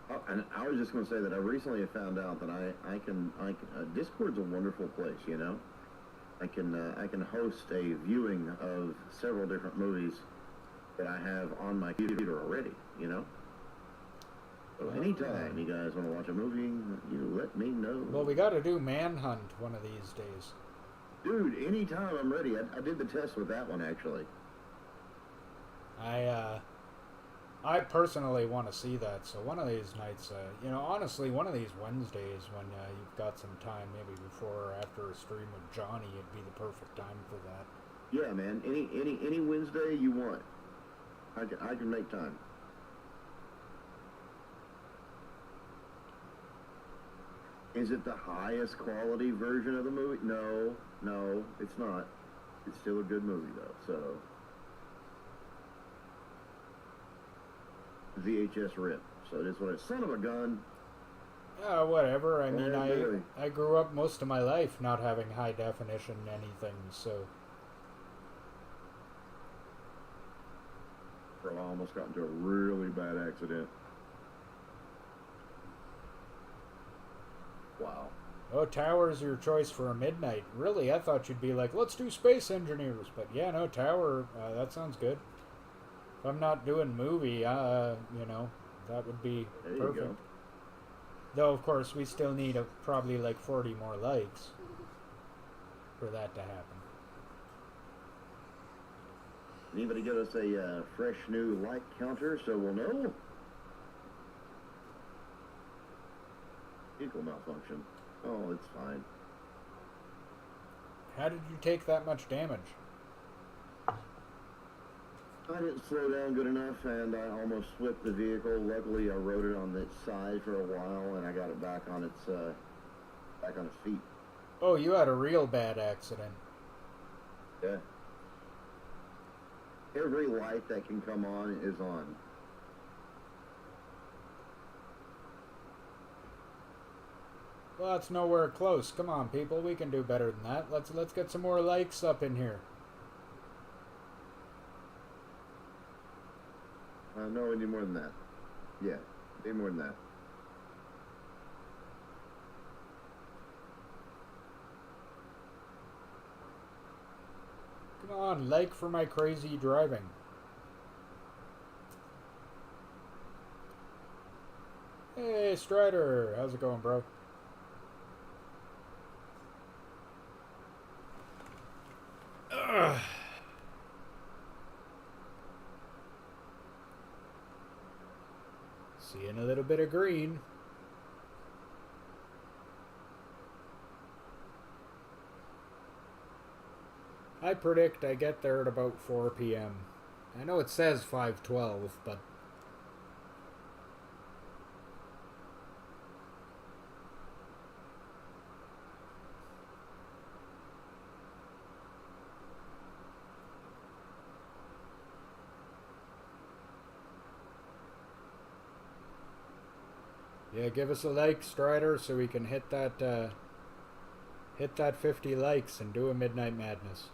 Oh, and I was just going to say that I recently have found out that I can Discord's a wonderful place, you know. I can host a viewing of several different movies that I have on my computer already, you know. So anytime you guys want to watch a movie, you let me know. Well, we got to do Manhunt one of these days. Dude, anytime I'm ready. I did the test with that one actually. I personally want to see that, so one of these nights, honestly, one of these Wednesdays when you've got some time, maybe before or after a stream with Johnny, it'd be the perfect time for that. Yeah, man. Any Wednesday you want, I can make time. Is it the highest quality version of the movie? No, it's not. It's still a good movie though. So VHS rip. So it is what it's. Son of a gun. Whatever. I mean, boy. I grew up most of my life not having high definition anything, so. Bro, I almost got into a really bad accident. Wow. Oh, Tower's your choice for a midnight. Really, I thought you'd be like, let's do Space Engineers. But yeah, no, Tower, that sounds good. If I'm not doing movie, that would be There you perfect. go. Though, of course, we still need probably like 40 more likes for that to happen. Anybody give us a fresh new like counter so we'll know? Vehicle malfunction. Oh, it's fine. How did you take that much damage? I didn't slow down good enough, and I almost flipped the vehicle. Luckily, I rode it on its side for a while, and I got it back on its feet. Oh, you had a real bad accident. Yeah. Every light that can come on is on. Well, that's nowhere close. Come on, people, we can do better than that. Let's get some more likes up in here. No, any more than that. Yeah, any more than that. Come on, like for my crazy driving. Hey, Strider, how's it going, bro? Ugh. Seeing a little bit of green. I predict I get there at about 4 p.m. I know it says 5:12, but yeah, give us a like, Strider, so we can hit that 50 likes and do a Midnight Madness.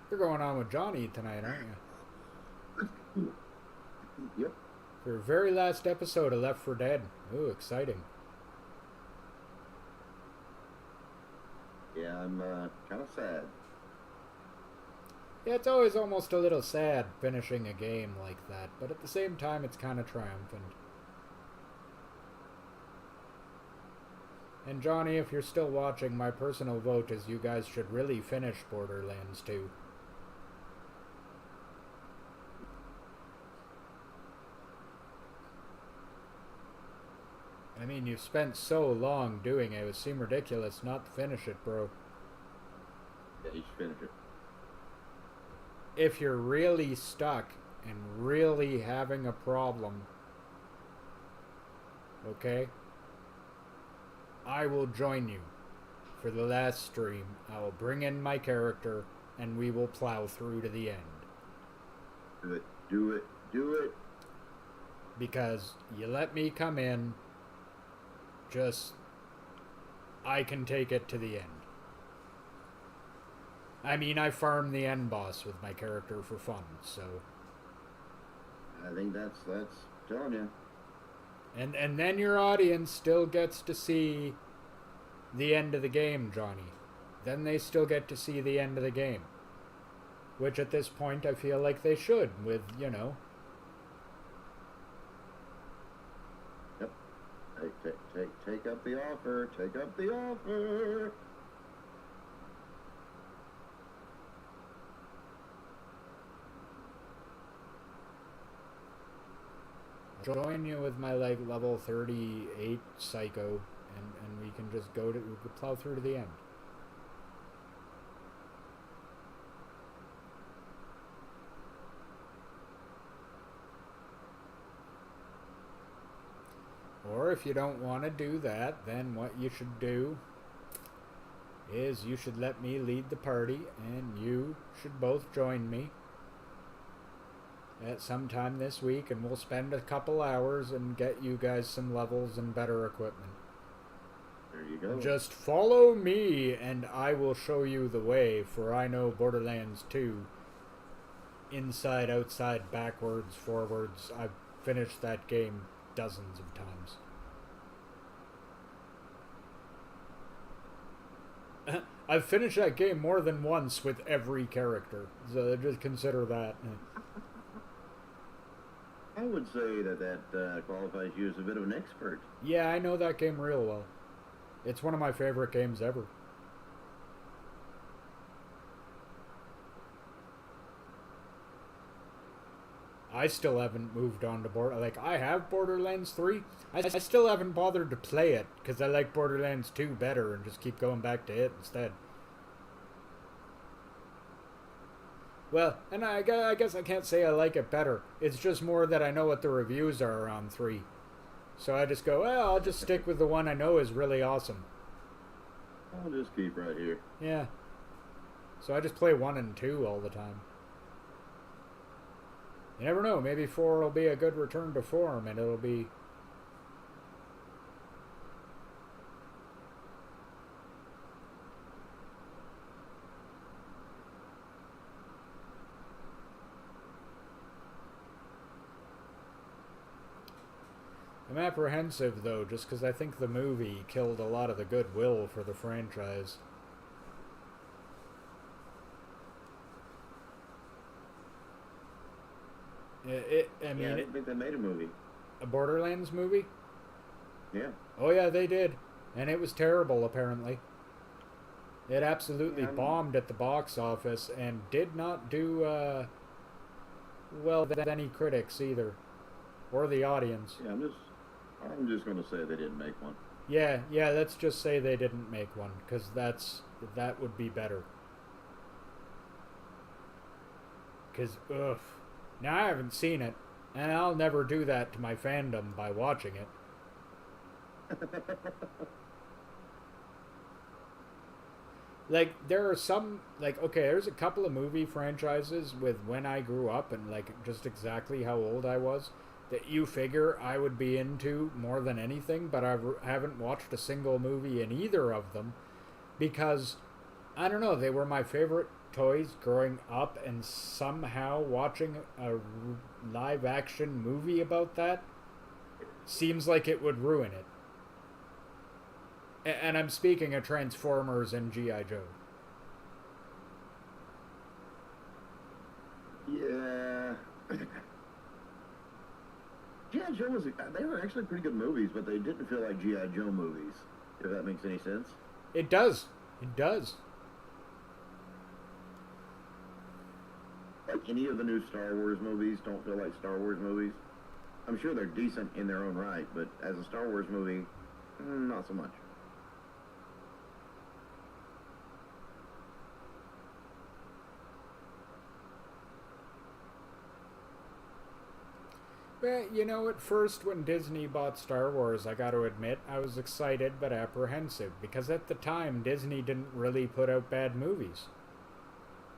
You're going on with Johnny tonight, aren't you? Yep. For your very last episode of Left 4 Dead. Ooh, exciting. Yeah, I'm kind of sad. Yeah, it's always almost a little sad finishing a game like that, but at the same time it's kind of triumphant. And Johnny, if you're still watching, my personal vote is you guys should really finish Borderlands 2. I mean, you've spent so long doing it, it would seem ridiculous not to finish it, bro. Yeah, you should finish it. If you're really stuck and really having a problem, okay, I will join you for the last stream. I will bring in my character and we will plow through to the end. Do it. Do it. Do it. Because you let me come in, just I can take it to the end. I mean, I farm the end boss with my character for fun, so. I think that's telling you. And then your audience still gets to see the end of the game, Johnny. Then they still get to see the end of the game. Which at this point I feel like they should, with, you know. Yep. Take up the offer. Take up the offer. Join you with my like level 38 psycho, and we can just we can plow through to the end. Or if you don't want to do that, then what you should do is you should let me lead the party, and you should both join me at some time this week, and we'll spend a couple hours and get you guys some levels and better equipment. There you go. Just follow me and I will show you the way, for I know Borderlands 2 inside, outside, backwards, forwards. I've finished that game dozens of times. I've finished that game more than once with every character, so just consider that. I would say that qualifies you as a bit of an expert. Yeah, I know that game real well. It's one of my favorite games ever. I still haven't moved on to I have Borderlands 3. I still haven't bothered to play it, because I like Borderlands 2 better and just keep going back to it instead. Well, and I guess I can't say I like it better. It's just more that I know what the reviews are on 3. So I just go, well, I'll just stick with the one I know is really awesome. I'll just keep right here. Yeah. So I just play 1 and 2 all the time. You never know, maybe 4 will be a good return to form, and it'll be... I'm apprehensive, though, just because I think the movie killed a lot of the goodwill for the franchise. I mean, I didn't think they made a movie. A Borderlands movie? Yeah. Oh yeah, they did. And it was terrible, apparently. It absolutely bombed at the box office and did not do, well with any critics either. Or the audience. Yeah, I'm just going to say they didn't make one. Yeah, let's just say they didn't make one, because that would be better. Because, ugh. Now, I haven't seen it, and I'll never do that to my fandom by watching it. Like, there are some, like, okay, there's a couple of movie franchises with when I grew up and, like, just exactly how old I was that you figure I would be into more than anything, but I haven't watched a single movie in either of them because, I don't know, they were my favorite toys growing up, and somehow watching a live-action movie about that seems like it would ruin it. And I'm speaking of Transformers and G.I. Joe. Yeah. G.I. Joe they were actually pretty good movies, but they didn't feel like G.I. Joe movies, if that makes any sense. It does. It does. Like any of the new Star Wars movies don't feel like Star Wars movies. I'm sure they're decent in their own right, but as a Star Wars movie, not so much. Well, you know, at first when Disney bought Star Wars, I got to admit, I was excited but apprehensive, because at the time, Disney didn't really put out bad movies.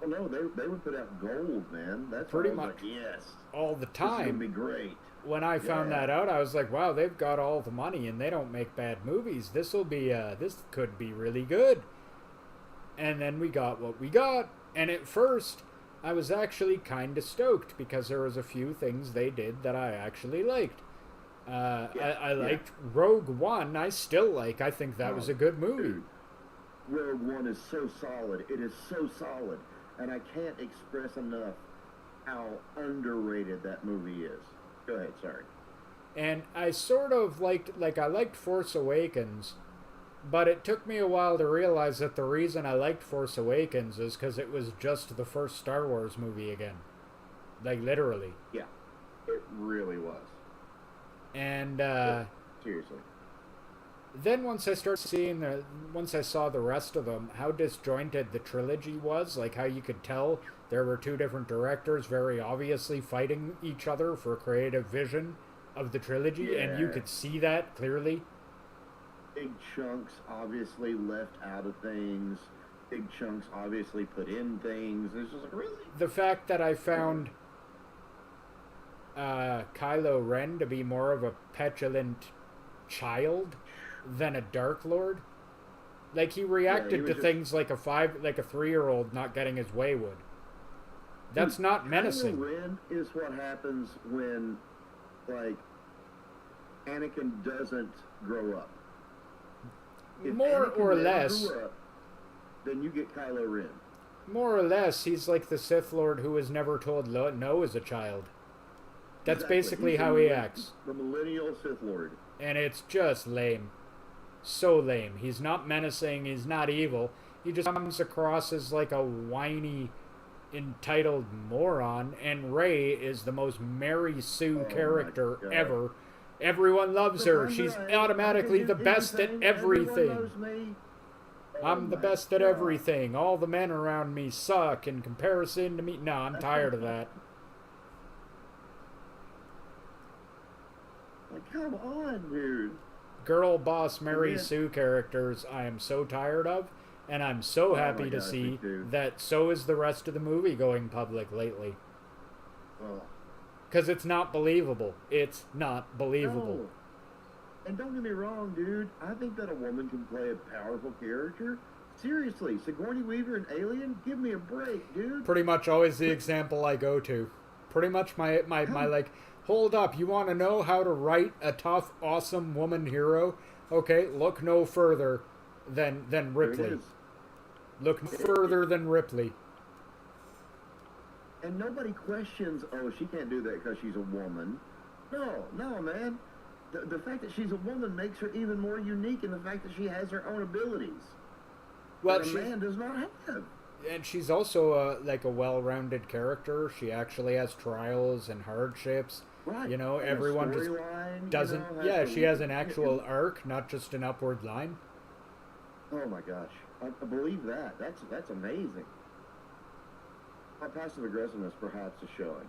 Oh no, they would put out gold, man. That's why Pretty I was much like, yes, all the this is gonna time. be great. When I found Yeah. that out, I was like, wow, they've got all the money and they don't make bad movies. This could be really good. And then we got what we got. And at first, I was actually kind of stoked because there was a few things they did that I actually liked. I Yeah. liked Rogue One. I still like. I think that was Oh, a good movie. dude, Rogue One is so solid. It is so solid, and I can't express enough how underrated that movie is. Go ahead, sorry. And I sort of I liked Force Awakens, but it took me a while to realize that the reason I liked Force Awakens is because it was just the first Star Wars movie again. Like, literally. Yeah, it really was. And Seriously. then once I saw the rest of them, how disjointed the trilogy was, like how you could tell there were two different directors very obviously fighting each other for creative vision of the trilogy, and you Yeah. could see that clearly. Big chunks obviously left out of things. Big chunks obviously put in things. It's just like, really? The fact that I found Kylo Ren to be more of a petulant child than a Dark Lord. Like, he reacted was to just- things like a 3-year-old not getting his way would. That's not menacing. Kylo Ren is what happens when, like, Anakin doesn't grow up. If More Anakin or never less. grew up, then you get Kylo Ren. More or less, he's like the Sith Lord who was never told no as a child. That's Exactly. basically He's how he acts. The millennial Sith Lord. And it's just lame. So lame. He's not menacing, he's not evil. He just comes across as like a whiny, entitled moron, and Rey is the most Mary Sue Oh character my God. ever. Everyone loves her. She's automatically the best at everything. Everyone loves me. Oh I'm the my best at God. everything. All the men around me suck in comparison to me. No, I'm tired of that. Like, come on, dude. Girl boss Mary Yeah. Sue characters I am so tired of, and I'm so Oh my happy to gosh, see me too. that so is the rest of the movie going public lately. Oh. Because it's not believable. It's not believable. No. And don't get me wrong, dude. I think that a woman can play a powerful character. Seriously, Sigourney Weaver and Alien, give me a break, dude. Pretty much always the example I go to. Pretty much my like, hold up, you want to know how to write a tough, awesome woman hero? Okay, look no further than There it Ripley. is. Look no further than Ripley. And nobody questions, oh, she can't do that because she's a woman. No, no, man. The fact that she's a woman makes her even more unique in the fact that she has her own abilities. Well, that a she, man does not have. and she's also like a well-rounded character. She actually has trials and hardships. Right. You know, And a everyone just storyline, you doesn't. know, Yeah, has she to- has an actual arc, not just an upward line. Oh my gosh, I believe that. That's amazing. My passive aggressiveness perhaps is showing.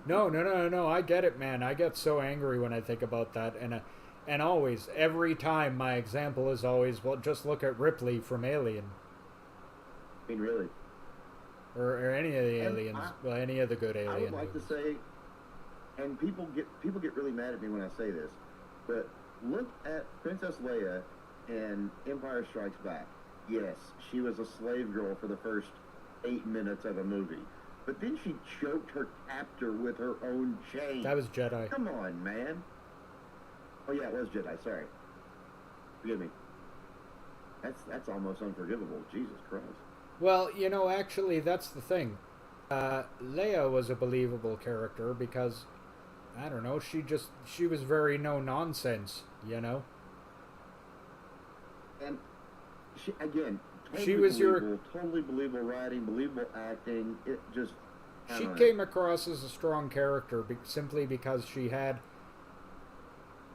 No. I get it, man. I get so angry when I think about that, and always, every time, my example is always, well, just look at Ripley from Alien, I mean, really. or any of the And aliens, well, any of the good I Alien would like movies. to say, and people get really mad at me when I say this, but look at Princess Leia in Empire Strikes Back. Yes, she was a slave girl for the first 8 minutes of a movie, but then she choked her captor with her own chain. That was Jedi. Come on, man. Oh yeah, it was Jedi. Sorry. Forgive me. That's almost unforgivable. Jesus Christ. Well, you know, actually, that's the thing. Leia was a believable character because, I don't know, she was very no nonsense, you know? And she, again, totally She was your- believable, totally believable writing, believable acting. It just I She don't know. came across as a strong character simply because she had,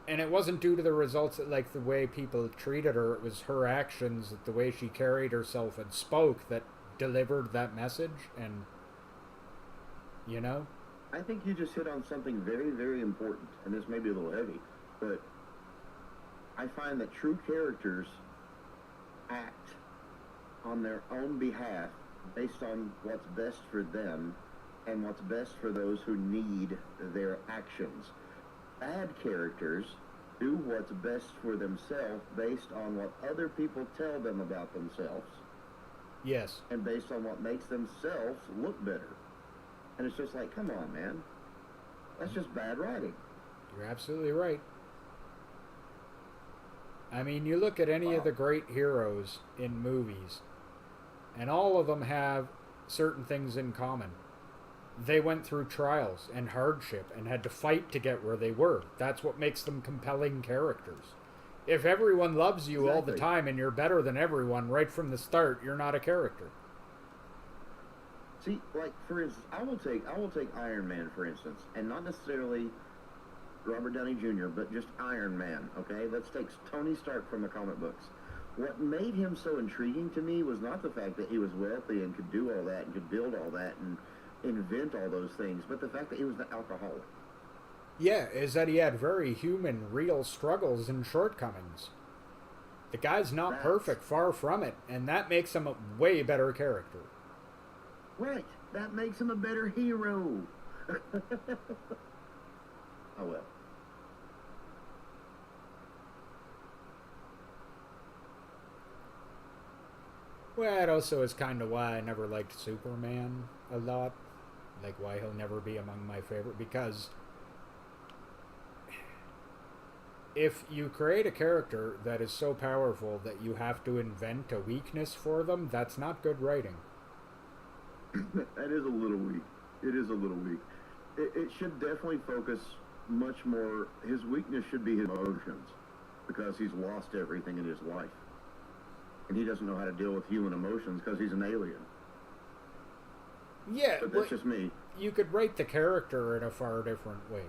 and it wasn't due to the results, like the way people treated her. It was her actions, the way she carried herself and spoke, that delivered that message. And you know, I think you just hit on something very, very important, and this may be a little heavy, but I find that true characters act on their own behalf based on what's best for them and what's best for those who need their actions. Bad characters do what's best for themselves based on what other people tell them about themselves. Yes. And based on what makes themselves look better. And it's just like, come on, man. That's just bad writing. You're absolutely right. I mean, you look at any of the great heroes in movies, and all of them have certain things in common. They went through trials and hardship and had to fight to get where they were. That's what makes them compelling characters. If everyone loves you all the time and you're better than everyone right from the start, you're not a character. See, like, for instance, I will take Iron Man, for instance, and not necessarily Robert Downey Jr., but just Iron Man, okay? Let's take Tony Stark from the comic books. What made him so intriguing to me was not the fact that he was wealthy and could do all that and could build all that and invent all those things, but the fact that he was an alcoholic. Yeah, is that he had very human, real struggles and shortcomings. The guy's not perfect, far from it, and that makes him a way better character. Right, that makes him a better hero. Oh well. Well, that also is kind of why I never liked Superman a lot. Like, why he'll never be among my favorite. Because if you create a character that is so powerful that you have to invent a weakness for them, that's not good writing. That is a little weak. It is a little weak. It should definitely focus much more. His weakness should be his emotions, because he's lost everything in his life. And he doesn't know how to deal with human emotions because he's an alien. Yeah, but that's just me. You could write the character in a far different way,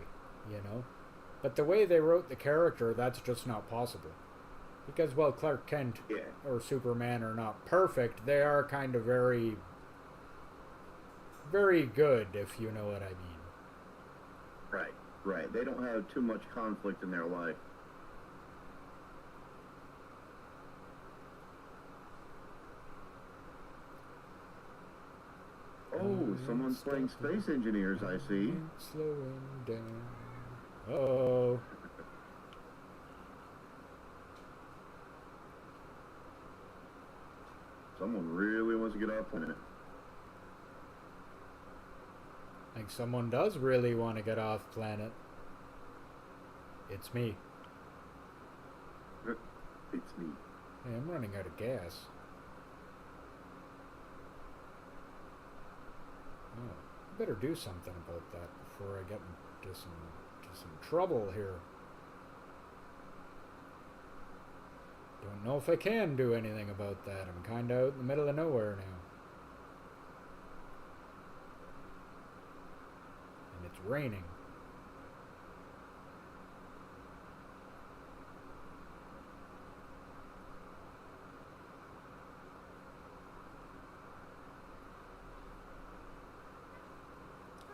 you know? But the way they wrote the character, that's just not possible. Because, well, Clark Kent or Superman are not perfect. They are kind of very, very good, if you know what I mean. Right, right. They don't have too much conflict in their life. Oh, someone's playing Space Engineers, I see. Slowing down. Uh-oh. Someone really wants to get off planet. I think someone does really want to get off planet. It's me. It's me. Hey, I'm running out of gas. Oh, I better do something about that before I get into some trouble here. Don't know if I can do anything about that. I'm kind of out in the middle of nowhere now. And it's raining.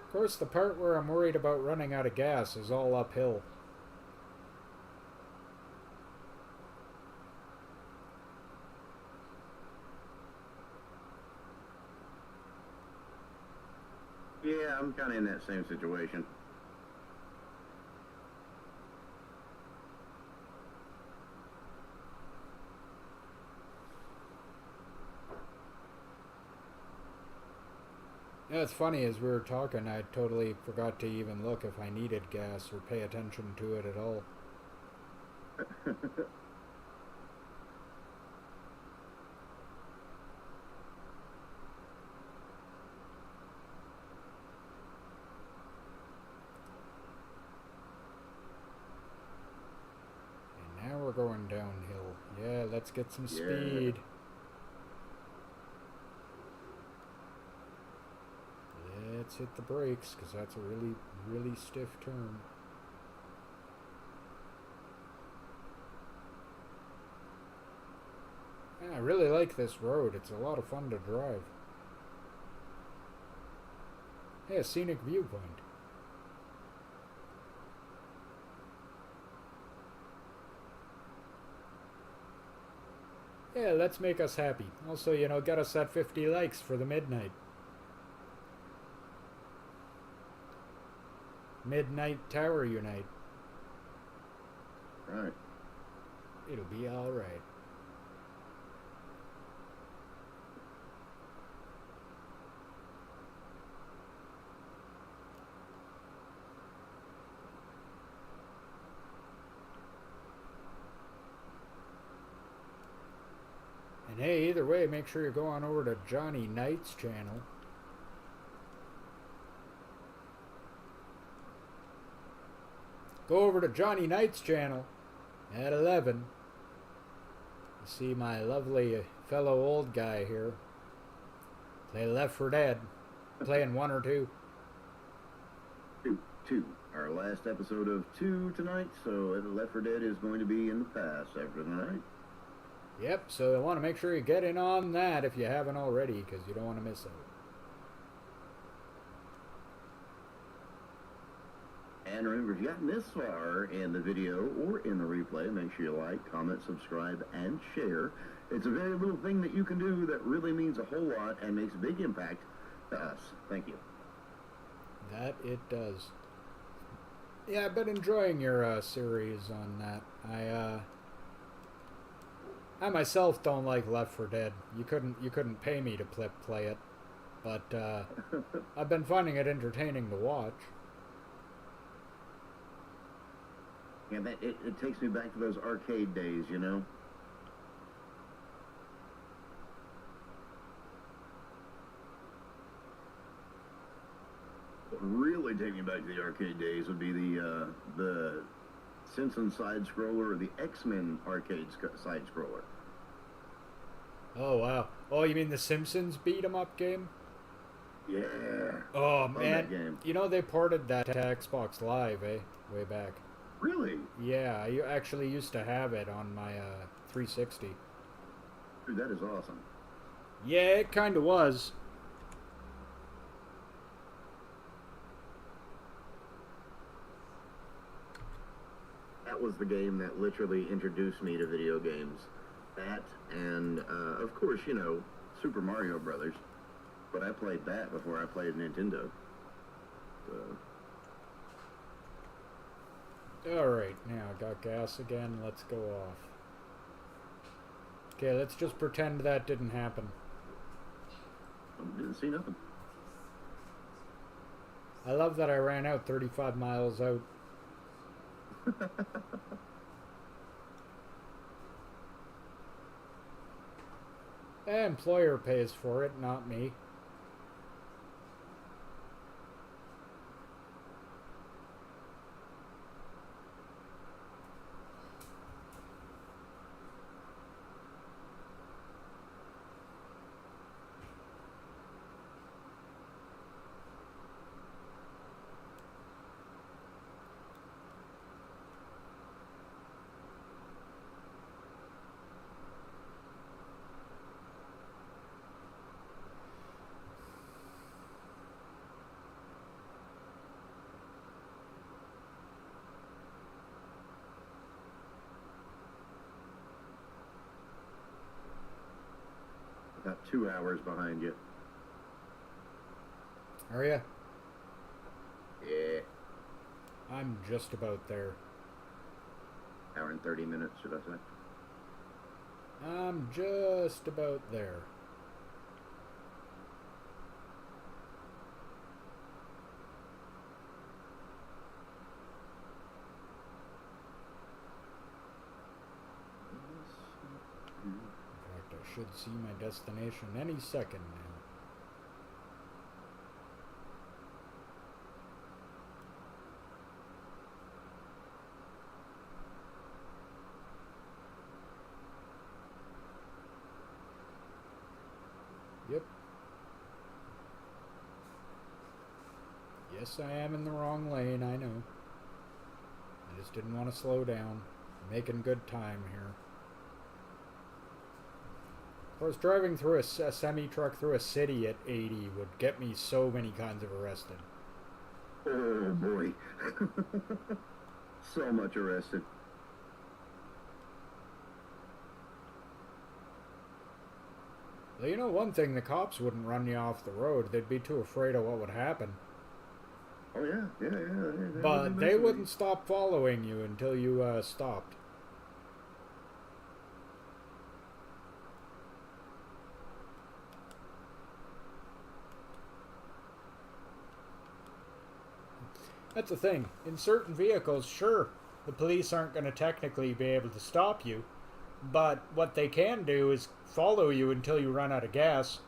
Of course, the part where I'm worried about running out of gas is all uphill. Yeah, I'm kind of in that same situation. Yeah, it's funny, as we were talking, I totally forgot to even look if I needed gas or pay attention to it at all. And now we're going downhill. Yeah, let's get some speed. Let's hit the brakes, because that's a really, really stiff turn. Yeah, I really like this road. It's a lot of fun to drive. Hey, a scenic viewpoint. Yeah, let's make us happy. Also, you know, get us that 50 likes for the midnight. Midnight Tower Unite. Right. It'll be alright. And hey, either way, make sure you go on over to Johnny Knight's channel. Go over to Johnny Knight's channel at 11. You see my lovely fellow old guy here play Left 4 Dead, playing 1 or 2. Two. Our last episode of 2 tonight, so Left 4 Dead is going to be in the past after tonight. Yep, so you want to make sure you get in on that if you haven't already, because you don't want to miss out. And remember, if you've gotten this far in the video or in the replay, make sure you like, comment, subscribe, and share. It's a very little thing that you can do that really means a whole lot and makes a big impact to us. Thank you. That it does. Yeah, I've been enjoying your series on that. I myself don't like Left 4 Dead. You couldn't pay me to play it, but I've been finding it entertaining to watch. Yeah, it takes me back to those arcade days, you know? What would really take me back to the arcade days would be the Simpsons side-scroller or the X-Men arcade side-scroller. Oh, wow. Oh, you mean the Simpsons beat-em-up game? Yeah. Oh, Love man. that game. You know, they ported that to Xbox Live, way back. Really? Yeah, I actually used to have it on my 360. Dude, that is awesome. Yeah, it kind of was. That was the game that literally introduced me to video games. That and, of course, you know, Super Mario Brothers. But I played that before I played Nintendo. So. Alright, now I got gas again. Let's go off. Okay, let's just pretend that didn't happen. Didn't see nothing. I love that I ran out 35 miles out. The employer pays for it, not me. About 2 hours behind you. Are ya? Yeah. I'm just about there. Hour and 30 minutes, should I say? I'm just about there. In fact, I should see my destination any second now. Yep. Yes, I am in the wrong lane, I know. I just didn't want to slow down. Making good time here. Of course, driving through a semi-truck through a city at 80 would get me so many kinds of arrested. Oh, boy. So much arrested. Well, you know one thing, the cops wouldn't run you off the road. They'd be too afraid of what would happen. Oh, yeah. But they wouldn't stop following you until you stopped. That's the thing. In certain vehicles, sure, the police aren't going to technically be able to stop you. But what they can do is follow you until you run out of gas.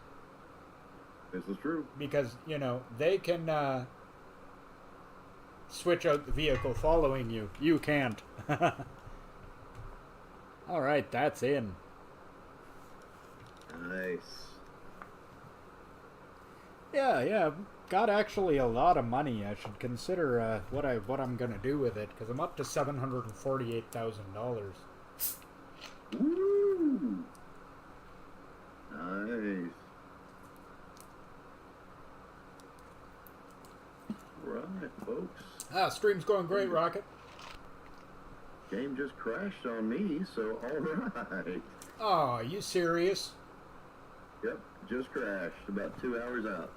This is true. Because, you know, they can switch out the vehicle following you. You can't. Alright, that's in. Nice. Yeah. Got actually a lot of money. I should consider what I'm gonna do with it, because I'm up to $748,000. Woo! Nice. Right, folks. Stream's going great, Rocket. Game just crashed on me, so alright. Oh, are you serious? Yep, just crashed. About 2 hours out.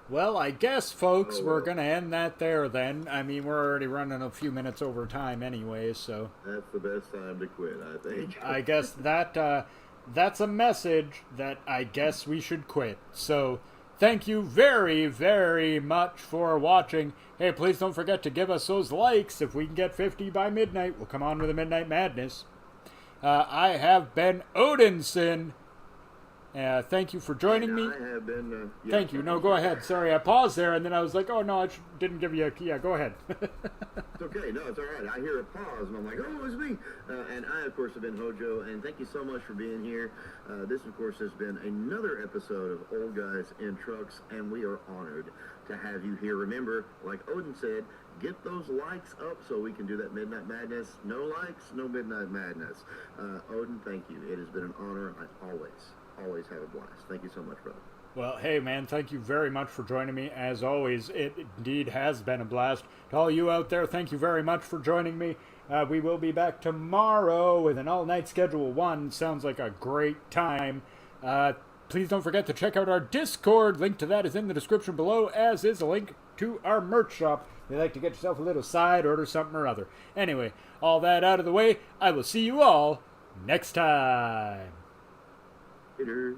Well, I guess, folks, we're going to end that there then. I mean, we're already running a few minutes over time anyway, so... That's the best time to quit, I think. I guess that's a message that I guess we should quit. So, thank you very, very much for watching. Hey, please don't forget to give us those likes. If we can get 50 by midnight, we'll come on with a Midnight Madness. I have been Odinson. Thank you for joining me. I have been... Thank you. No, go ahead. Sorry, I paused there, and then I was like, oh, no, I didn't give you a... Yeah, go ahead. It's okay. No, it's all right. I hear a pause, and I'm like, oh, it's me. And I, of course, have been Hojo, and thank you so much for being here. This, of course, has been another episode of Old Guys in Trucks, and we are honored to have you here. Remember, like Odin said, get those likes up so we can do that Midnight Madness. No likes, no Midnight Madness. Odin, thank you. It has been an honor. I always have a blast. Thank you so much, brother. Well, hey, man, thank you very much for joining me. As always, it indeed has been a blast. To all you out there, thank you very much for joining me. We will be back tomorrow with an all-night Schedule 1. Sounds like a great time. Please don't forget to check out our Discord. Link to that is in the description below, as is a link to our merch shop. If you'd like to get yourself a little side, order something or other. Anyway, all that out of the way, I will see you all next time. Later.